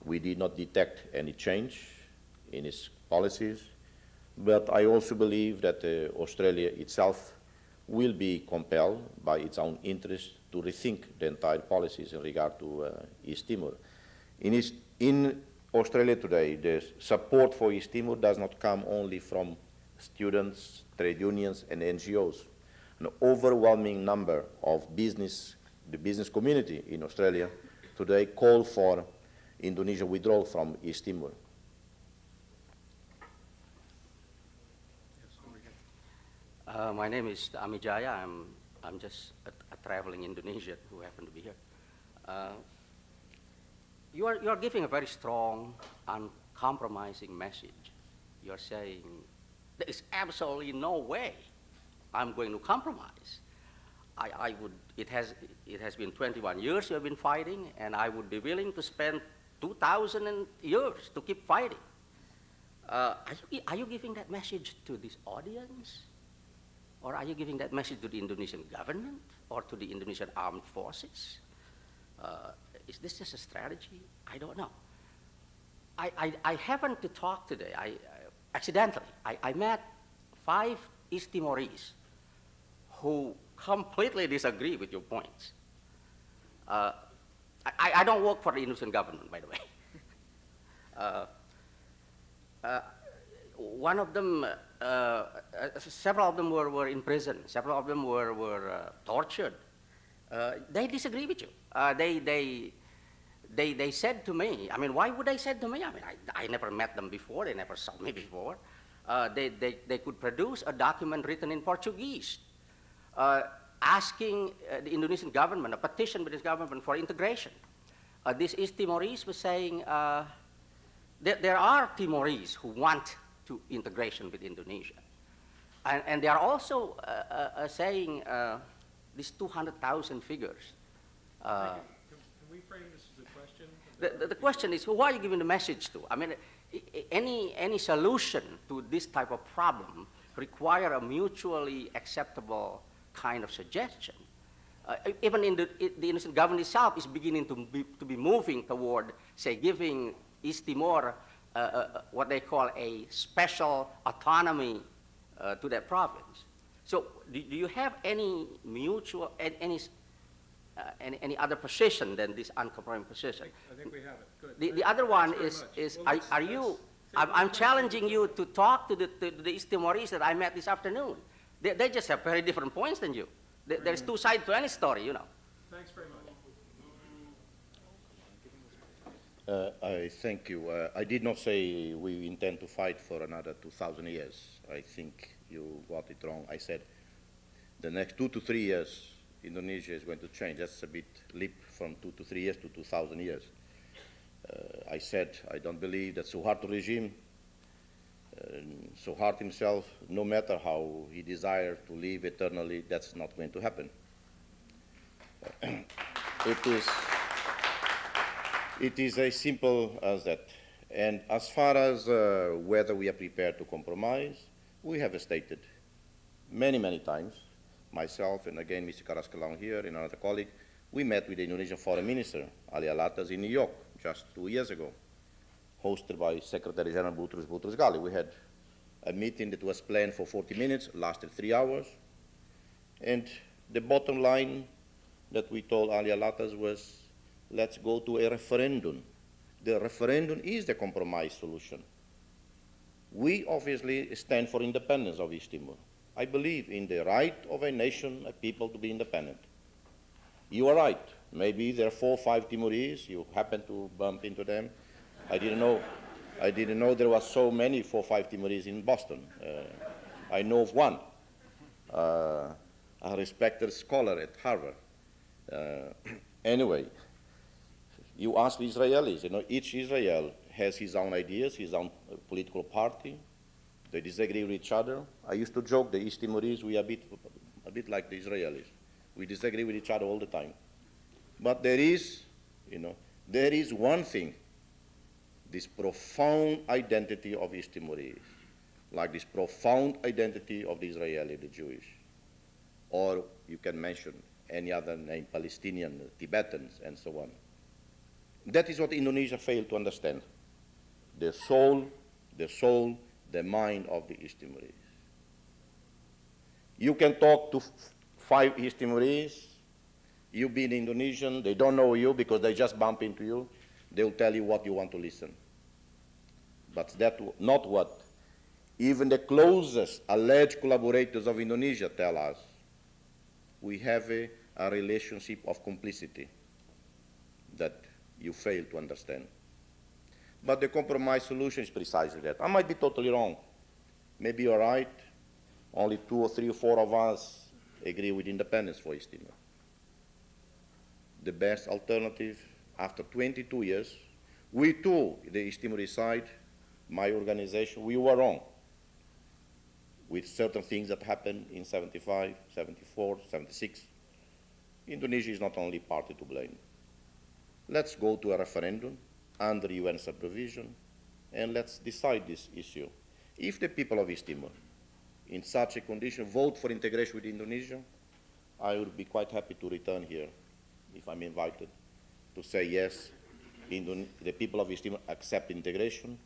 We did not detect any change in its policies, but I also believe that Australia itself will be compelled by its own interest to rethink the entire policies in regard to East Timor. In Australia today, the support for East Timor does not come only from students, trade unions, and NGOs. An overwhelming number of the business community in Australia today call for Indonesia withdrawal from East Timor. My name is Amijaya. I'm just a traveling Indonesian who happened to be here. You are giving a very strong, uncompromising message. You're saying there is absolutely no way I'm going to compromise. It has been 21 years we have been fighting, and I would be willing to spend 2,000 years to keep fighting. Are you giving that message to this audience? Or are you giving that message to the Indonesian government or to the Indonesian armed forces? Is this just a strategy? I don't know. I happened to talk today, accidentally. I met 5 East Timorese who completely disagree with your points. I don't work for the Indonesian government, by the way. One of them, several of them were in prison. Several of them were tortured. They disagree with you. They said to me, I mean, why would they say to me? I mean, I never met them before. They never saw me before. They could produce a document written in Portuguese asking the Indonesian government, a petition with this government for integration. This East Timorese was saying there are Timorese who want to integration with Indonesia. And they are also saying these 200,000 figures reframe this as a question? The question is, who are you giving the message to? I mean, any solution to this type of problem require a mutually acceptable kind of suggestion. Even in the Indonesian government itself is beginning to be moving toward, say, giving East Timor what they call a special autonomy to that province. So do you have any mutual, any other position than this uncompromising position? I think we have it. Good. The other one Thanks very is, much. Well, are let's you, take one I'm question. challenging you to talk to the East Timorese that I met this afternoon. They just have very different points than you. There's two sides to any story, you know. Thanks very much. I thank you. I did not say we intend to fight for another 2,000 years. I think you got it wrong. I said the next 2 to 3 years, Indonesia is going to change. That's a bit leap from 2 to 3 years to 2,000 years. I said I don't believe that Suharto regime, Suharto himself, no matter how he desired to live eternally, that's not going to happen. It is as simple as that. And as far as whether we are prepared to compromise, we have stated many, many times, myself and again Mr. Karaskalang here and another colleague, we met with the Indonesian Foreign Minister, Ali Alatas, in New York just 2 years ago, hosted by Secretary General Boutros Ghali. We had a meeting that was planned for 40 minutes, lasted 3 hours, and the bottom line that we told Ali Alatas was, let's go to a referendum. The referendum is the compromise solution. We obviously stand for independence of East Timor. I believe in the right of a nation, a people to be independent. You are right. Maybe there are 4 or 5 Timorese. You happen to bump into them. I didn't know there were so many 4 or 5 Timorese in Boston. I know of one, a respected scholar at Harvard. Anyway, you ask the Israelis, each Israel has his own ideas, his own political party. They disagree with each other. I used to joke, the East Timorese, we are a bit like the Israelis. We disagree with each other all the time. But there is one thing, this profound identity of East Timorese, like this profound identity of the Israeli, the Jewish, or you can mention any other name, Palestinian, Tibetans, and so on. That is what Indonesia failed to understand. The soul, the mind of the East Timorese. You can talk to 5 East Timorese, you being Indonesian, they don't know you because they just bump into you, they'll tell you what you want to listen. But that's not what even the closest alleged collaborators of Indonesia tell us. We have a relationship of complicity that you fail to understand. But the compromise solution is precisely that. I might be totally wrong. Maybe you're right. Only 2 or 3 or 4 of us agree with independence for East Timor. The best alternative, after 22 years, we too, the East Timorese side, my organization, we were wrong with certain things that happened in 75, 74, 76. Indonesia is not only party to blame. Let's go to a referendum under UN supervision, and let's decide this issue. If the people of East Timor, in such a condition, vote for integration with Indonesia, I would be quite happy to return here, if I'm invited, to say yes, the people of East Timor accept integration,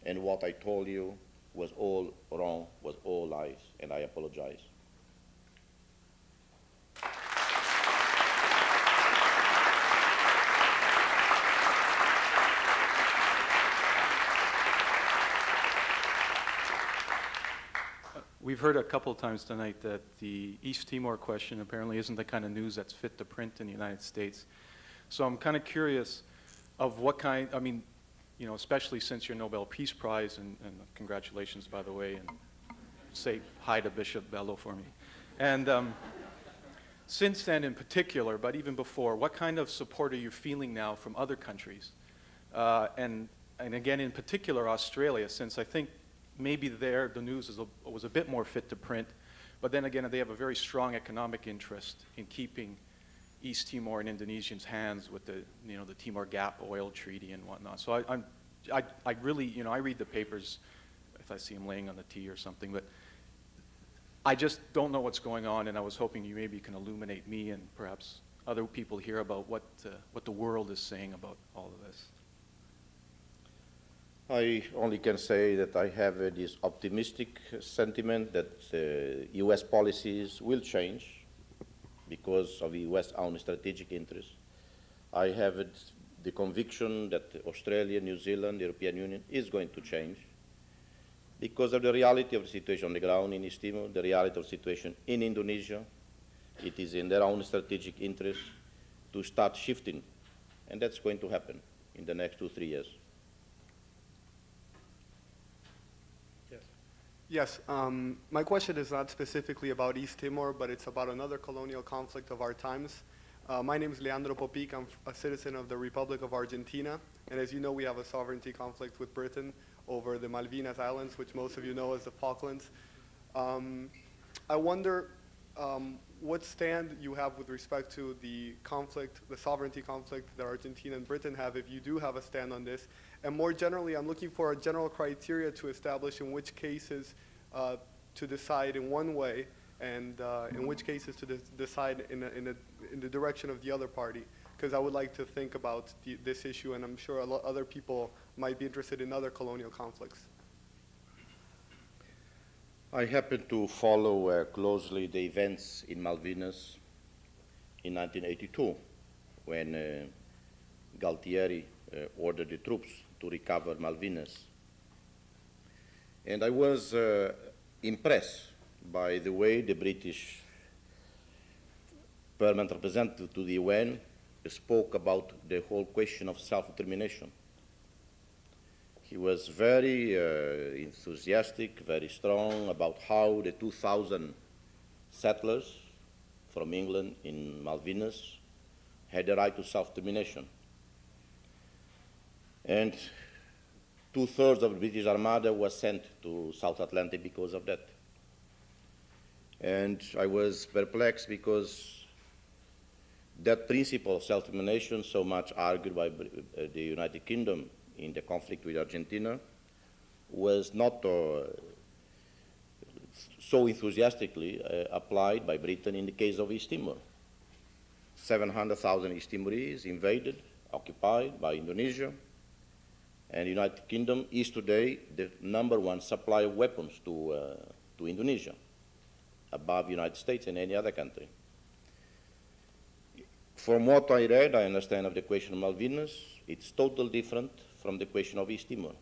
and what I told you was all wrong, was all lies, and I apologize. We've heard a couple of times tonight that the East Timor question apparently isn't the kind of news that's fit to print in the United States. So I'm kind of curious of what kind, I mean, especially since your Nobel Peace Prize, and congratulations, by the way, and say hi to Bishop Bello for me. And since then in particular, but even before, what kind of support are you feeling now from other countries? And again, in particular, Australia, since I think maybe there the news was a bit more fit to print, but then again, they have a very strong economic interest in keeping East Timor in Indonesians' hands with the, the Timor Gap oil treaty and whatnot. So I really, I read the papers if I see them laying on the tea or something, but I just don't know what's going on, and I was hoping you maybe can illuminate me and perhaps other people here about what the world is saying about all of this. I only can say that I have this optimistic sentiment that U.S. policies will change because of the U.S. own strategic interests. I have the conviction that Australia, New Zealand, the European Union is going to change because of the reality of the situation on the ground in East Timor, the reality of the situation in Indonesia. It is in their own strategic interest to start shifting, and that's going to happen in the next 2-3 years. Yes, my question is not specifically about East Timor, but it's about another colonial conflict of our times. My name is Leandro Popic. I'm a citizen of the Republic of Argentina. And as you know, we have a sovereignty conflict with Britain over the Malvinas Islands, which most of you know as the Falklands. I wonder what stand you have with respect to the conflict, the sovereignty conflict that Argentina and Britain have, if you do have a stand on this. And more generally, I'm looking for a general criteria to establish in which cases to decide in one way and in which cases to decide in the direction of the other party. Because I would like to think about this issue, and I'm sure other people might be interested in other colonial conflicts. I happen to follow closely the events in Malvinas in 1982 when Galtieri ordered the troops to recover Malvinas. And I was impressed by the way the British permanent representative to the UN spoke about the whole question of self-determination. He was very enthusiastic, very strong about how the 2,000 settlers from England in Malvinas had the right to self-determination. And 2/3 of the British Armada was sent to South Atlantic because of that. And I was perplexed because that principle of self-determination, so much argued by the United Kingdom in the conflict with Argentina, was not so enthusiastically applied by Britain in the case of East Timor. 700,000 East Timorese invaded, occupied by Indonesia, and the United Kingdom is today the #1 supplier of weapons to Indonesia, above the United States and any other country. From what I read, I understand of the question of Malvinas, it's totally different from the question of East Timor.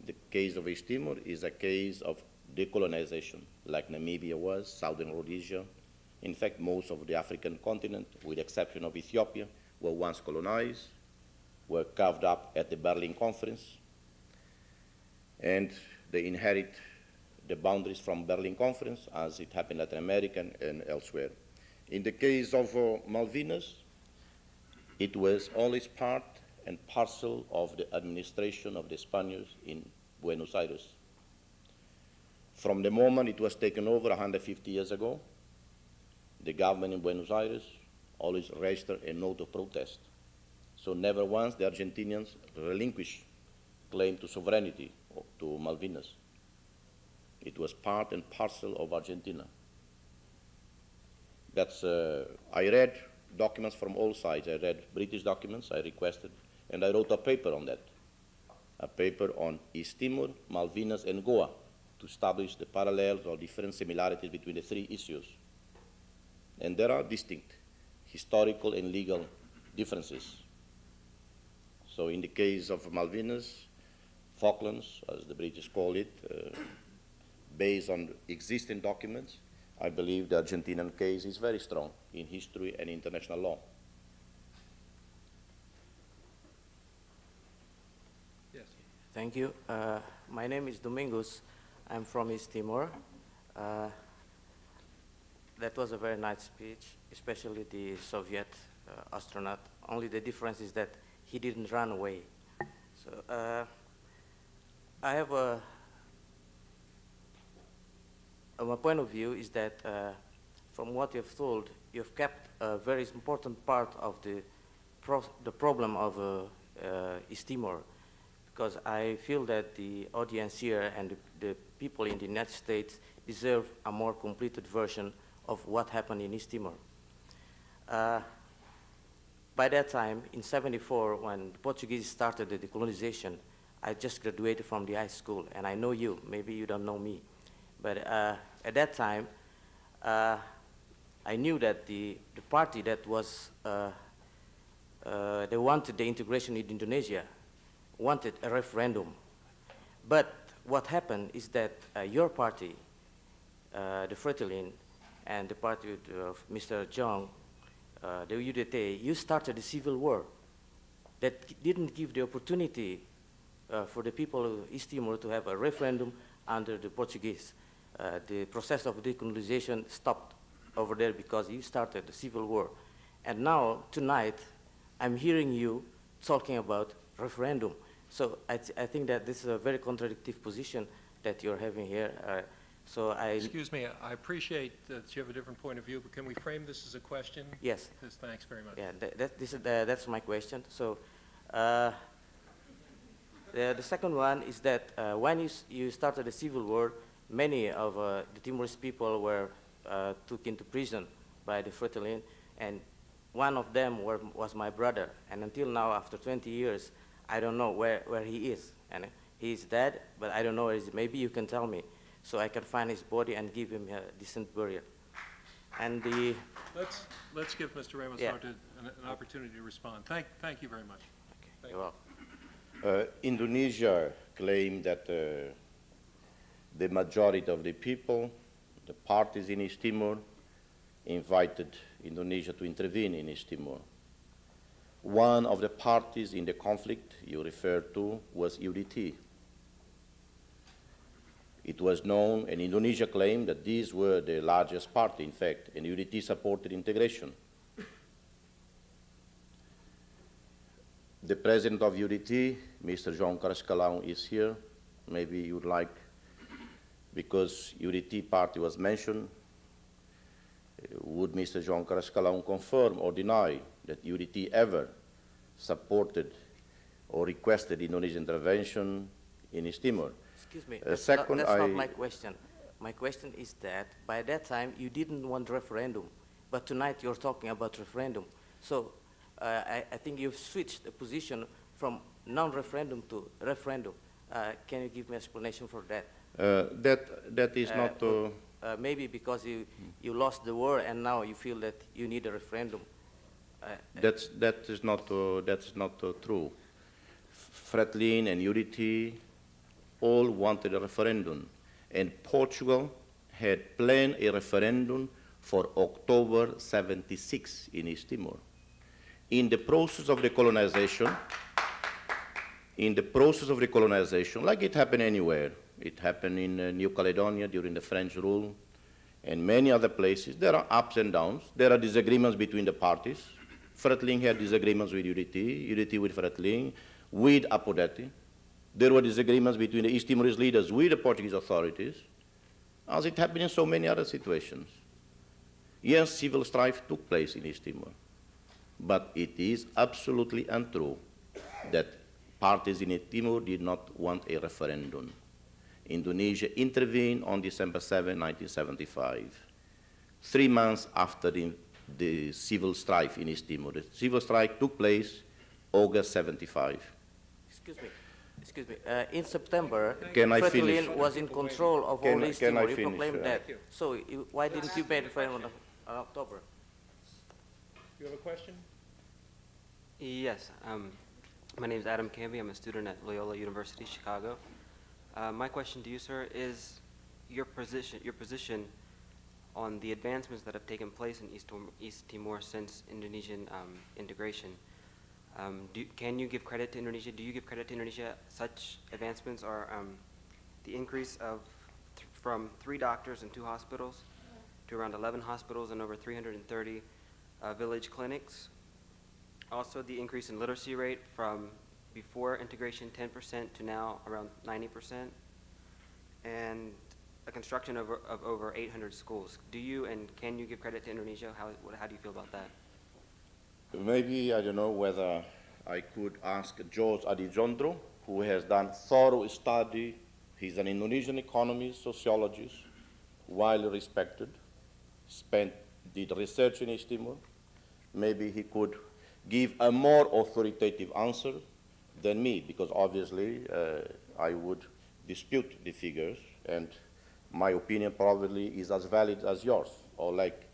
The case of East Timor is a case of decolonization, like Namibia was, Southern Rhodesia. In fact, most of the African continent, with the exception of Ethiopia, were once colonized, were carved up at the Berlin Conference, and they inherit the boundaries from Berlin Conference, as it happened in Latin America and elsewhere. In the case of Malvinas, it was always part and parcel of the administration of the Spaniards in Buenos Aires. From the moment it was taken over 150 years ago, the government in Buenos Aires always registered a note of protest. So never once the Argentinians relinquished claim to sovereignty to Malvinas. It was part and parcel of Argentina. That's, I read documents from all sides. I read British documents, I requested, and I wrote a paper on that, a paper on East Timor, Malvinas, and Goa, to establish the parallels or different similarities between the three issues. And there are distinct historical and legal differences. So in the case of Malvinas, Falklands, as the British call it, based on existing documents, I believe the Argentinian case is very strong in history and international law. Yes. Thank you. My name is Domingos. I'm from East Timor. That was a very nice speech, especially the Soviet astronaut. Only the difference is that he didn't run away. So I have my point of view is that from what you've told, you've kept a very important part of the problem of East Timor, because I feel that the audience here and the people in the United States deserve a more completed version of what happened in East Timor. By that time, in '74, when the Portuguese started the decolonization, I just graduated from the high school, and I know you. Maybe you don't know me. But at that time, I knew that the party that was, they wanted the integration in Indonesia, wanted a referendum. But what happened is that your party, the Fretilin, and the party of Mr. Jong, the UDT, you started a civil war that didn't give the opportunity for the people of East Timor to have a referendum under the Portuguese. The process of decolonization stopped over there because you started the civil war. And now, tonight, I'm hearing you talking about referendum. So I think that this is a very contradictory position that you're having here. Excuse me, I appreciate that you have a different point of view, but can we frame this as a question? Yes. Thanks very much. Yeah, that's my question. So the second one is that when you started the civil war, many of the Timorese people were took into prison by the Fretilin, and one of them was my brother. And until now, after 20 years, I don't know where he is. And he's dead, but I don't know where he is. Maybe you can tell me, so I can find his body and give him a decent burial. And the Let's give Mr. Ramos Yeah. Horta an opportunity to respond. Thank you very much. okay, you're welcome. Indonesia claimed that the majority of the people, the parties in East Timor, invited Indonesia to intervene in East Timor. One of the parties in the conflict you referred to was UDT. It was known, and Indonesia claimed that these were the largest party, in fact, and UDT supported integration. The president of UDT, Mr. João Carrascalão, is here. Maybe you'd like, because UDT party was mentioned, would Mr. João Carrascalão confirm or deny that UDT ever supported or requested Indonesian intervention in East Timor? Excuse me, that's not my question. My question is that by that time you didn't want referendum, but tonight you're talking about referendum. So I think you've switched the position from non-referendum to referendum. Can you give me an explanation for that? That is not. Maybe because you lost the war and now you feel that you need a referendum. That is not true. Fretilin and UDT all wanted a referendum, and Portugal had planned a referendum for October '76 in East Timor. In the process of decolonization, like it happened anywhere, it happened in New Caledonia during the French rule, and many other places, there are ups and downs. There are disagreements between the parties. Fretilin had disagreements with UDT, UDT with Fretilin, with Apodeti. There were disagreements between the East Timorese leaders with the Portuguese authorities, as it happened in so many other situations. Yes, civil strife took place in East Timor, but it is absolutely untrue that parties in East Timor did not want a referendum. Indonesia intervened on December 7, 1975, 3 months after the civil strife in East Timor. The civil strike took place August 75. Excuse me. In September, Can I finish? Fretilin was in control of all East Can I Timor. You finish? proclaimed that. So why didn't you make referendum on October? You have a question? Yes. My name is Adam Camby. I'm a student at Loyola University, Chicago. My question to you, sir, is your position on the advancements that have taken place in East Timor since Indonesian integration. Can you give credit to Indonesia? Do you give credit to Indonesia? Such advancements are the increase of from 3 doctors and 2 hospitals to around 11 hospitals and over 330 village clinics. Also, the increase in literacy rate from before integration 10% to now around 90%. And a construction of over 800 schools. Do you and can you give credit to Indonesia? How do you feel about that? Maybe, I don't know whether I could ask George Adijondro, who has done thorough study. He's an Indonesian economist, sociologist, widely respected, did research in East Timor. Maybe he could give a more authoritative answer than me, because obviously I would dispute the figures, and my opinion probably is as valid as yours, or like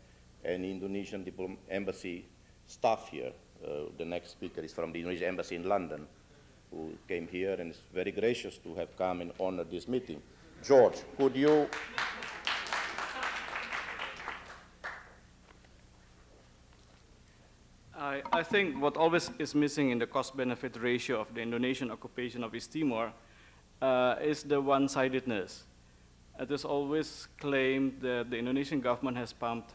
an Indonesian embassy staff here. The next speaker is from the Indonesian embassy in London, who came here and is very gracious to have come and honored this meeting. George, could you? I think what always is missing in the cost-benefit ratio of the Indonesian occupation of East Timor is the one-sidedness. It is always claimed that the Indonesian government has pumped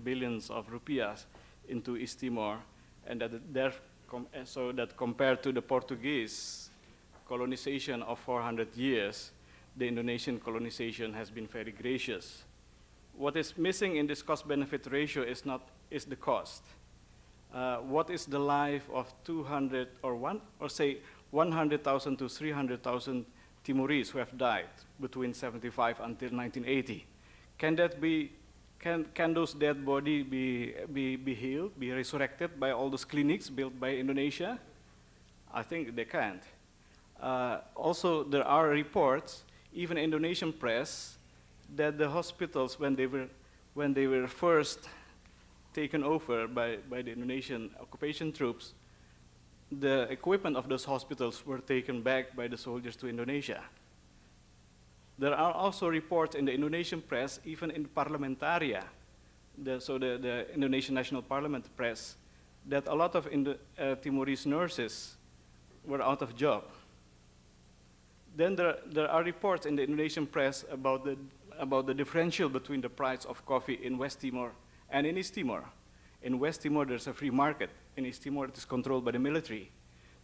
billions of rupiahs into East Timor, and so that compared to the Portuguese colonization of 400 years, the Indonesian colonization has been very gracious. What is missing in this cost-benefit ratio is the cost. What is the life of 200 or say 100,000 to 300,000 Timorese who have died between 75 until 1980? Can those dead bodies be healed, be resurrected by all those clinics built by Indonesia? I think they can't. Also, there are reports, even Indonesian press, that the hospitals, when they were first taken over by the Indonesian occupation troops, the equipment of those hospitals were taken back by the soldiers to Indonesia. There are also reports in the Indonesian press, even in the parliamentaria, the Indonesian National Parliament press, that a lot of Timorese nurses were out of job. Then there are reports in the Indonesian press about the differential between the price of coffee in West Timor and in East Timor. In West Timor, there's a free market. In East Timor, it is controlled by the military.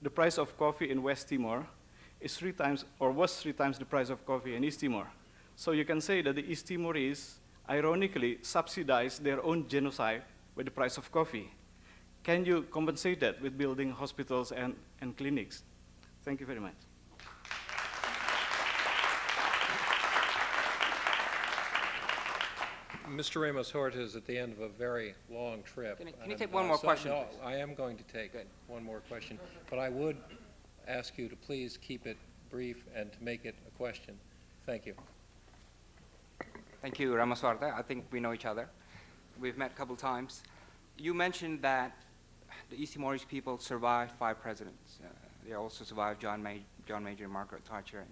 The price of coffee in West Timor is 3 times, or was 3 times the price of coffee in East Timor. So you can say that the East Timorese, ironically, subsidize their own genocide with the price of coffee. Can you compensate that with building hospitals and clinics? Thank you very much. Mr. Ramos Horta is at the end of a very long trip. Can you take one more question, No, please? I am going to take one more question, but I would ask you to please keep it brief and to make it a question. Thank you. Thank you, Ramos Horta. I think we know each other. We've met a couple times. You mentioned that the East Timorese people survived 5 presidents. They also survived John Major, Margaret Thatcher, and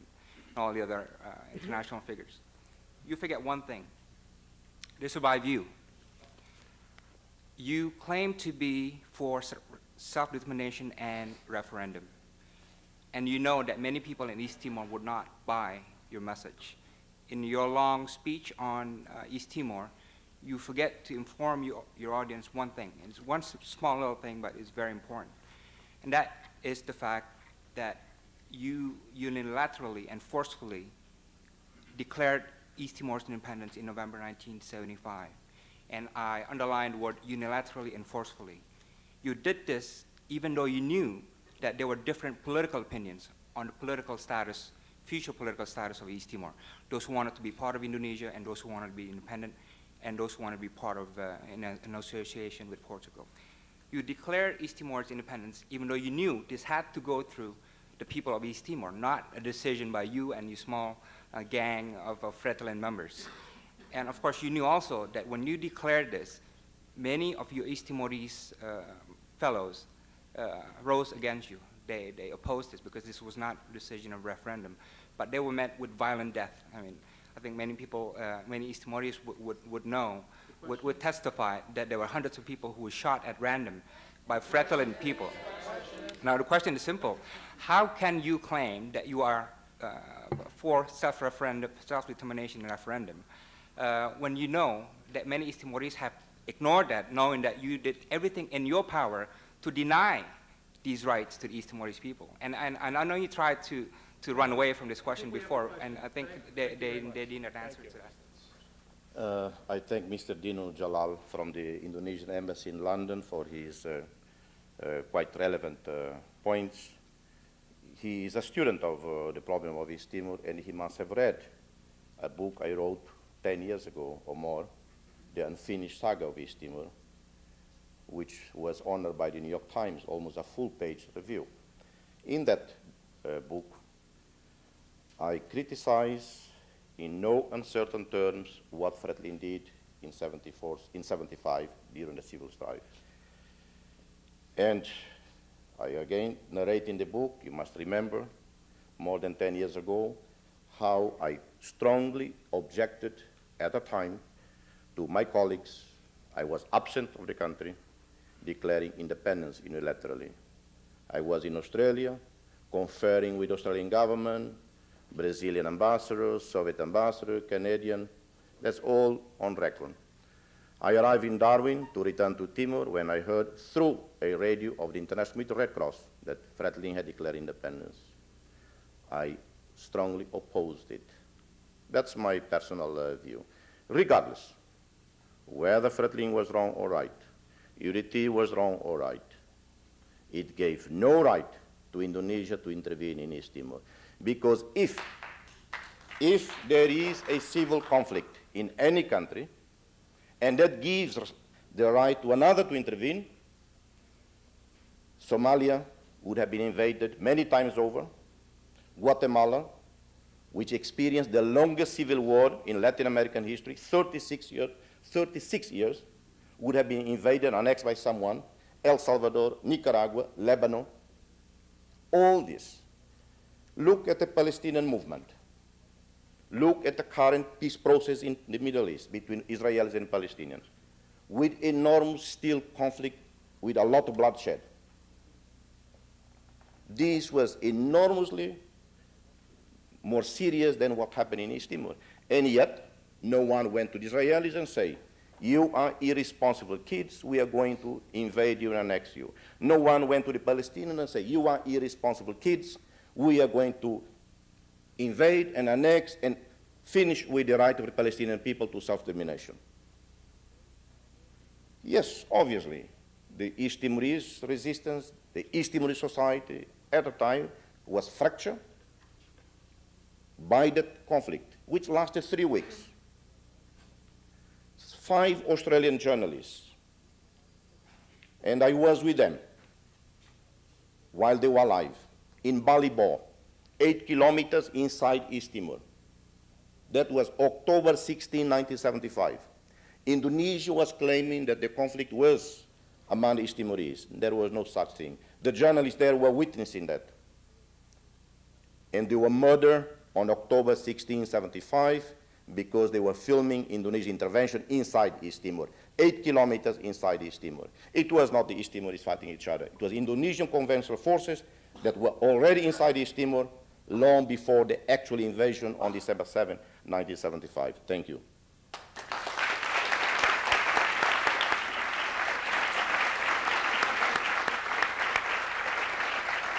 all the other international figures. You forget one thing. They survived you. You claim to be for self-determination and referendum. And you know that many people in East Timor would not buy your message. In your long speech on East Timor, you forget to inform your audience one thing. And it's one small little thing, but it's very important. And that is the fact that you unilaterally and forcefully declared East Timor's independence in November 1975. And I underline the word unilaterally and forcefully. You did this even though you knew that there were different political opinions on the political status, future political status of East Timor. Those who wanted to be part of Indonesia and those who wanted to be independent and those who wanted to be part of an association with Portugal. You declared East Timor's independence even though you knew this had to go through the people of East Timor, not a decision by you and your small gang of Fretilin members. And of course, you knew also that when you declared this, many of your East Timorese fellows rose against you. They opposed this because this was not a decision of referendum, but they were met with violent death. I mean, I think many people, many East Timorese would testify that there were hundreds of people who were shot at random by Fretilin people. Now the question is simple. How can you claim that you are for self-determination and referendum when you know that many East Timorese have ignored that, knowing that you did everything in your power to deny these rights to the East Timorese people? And I know you tried to to run away from this question before, and I think they didn't answer to that. I thank Mr. Dino Jalal from the Indonesian Embassy in London for his quite relevant points. He is a student of the problem of East Timor, and he must have read a book I wrote 10 years ago or more, The Unfinished Saga of East Timor, which was honored by the New York Times, almost a full-page review. In that book, I criticize in no uncertain terms what Fretilin did in 75 during the civil strife. And I again narrate in the book, you must remember, more than 10 years ago, how I strongly objected at the time to my colleagues. I was absent of the country, declaring independence unilaterally. I was in Australia, conferring with the Australian government, Brazilian ambassador, Soviet ambassador, Canadian. That's all on record. I arrived in Darwin to return to Timor when I heard through a radio of the International Military Red Cross that Fretilin had declared independence. I strongly opposed it. That's my personal view. Regardless, whether Fretilin was wrong or right, UDT was wrong or right, it gave no right to Indonesia to intervene in East Timor. Because if there is a civil conflict in any country, and that gives the right to another to intervene, Somalia would have been invaded many times over. Guatemala, which experienced the longest civil war in Latin American history, 36 years, would have been invaded, annexed by someone. El Salvador, Nicaragua, Lebanon, all this. Look at the Palestinian movement. Look at the current peace process in the Middle East between Israelis and Palestinians, with enormous still conflict, with a lot of bloodshed. This was enormously more serious than what happened in East Timor. And yet, no one went to the Israelis and said, you are irresponsible kids, we are going to invade you and annex you. No one went to the Palestinians and said, you are irresponsible kids, we are going to invade and annex and finish with the right of the Palestinian people to self-determination. Yes, obviously, the East Timorese resistance, the East Timorese society at the time was fractured by that conflict, which lasted 3 weeks. 5 Australian journalists, and I was with them while they were alive, in Ballybor, 8 kilometers inside East Timor. That was October 16, 1975. Indonesia was claiming that the conflict was among the East Timorese. There was no such thing. The journalists there were witnessing that. And they were murdered on October 16, 1975, because they were filming Indonesian intervention inside East Timor, 8 kilometers inside East Timor. It was not the East Timorese fighting each other. It was Indonesian conventional forces that were already inside East Timor long before the actual invasion on December 7, 1975. Thank you.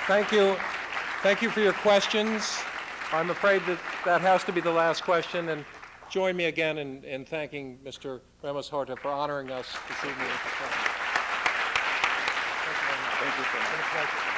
Thank you. Thank you for your questions. I'm afraid that that has to be the last question, and join me again in thanking Mr. Ramos Horta for honoring us this evening. Thank you very much. Thank you so much. It's been a pleasure.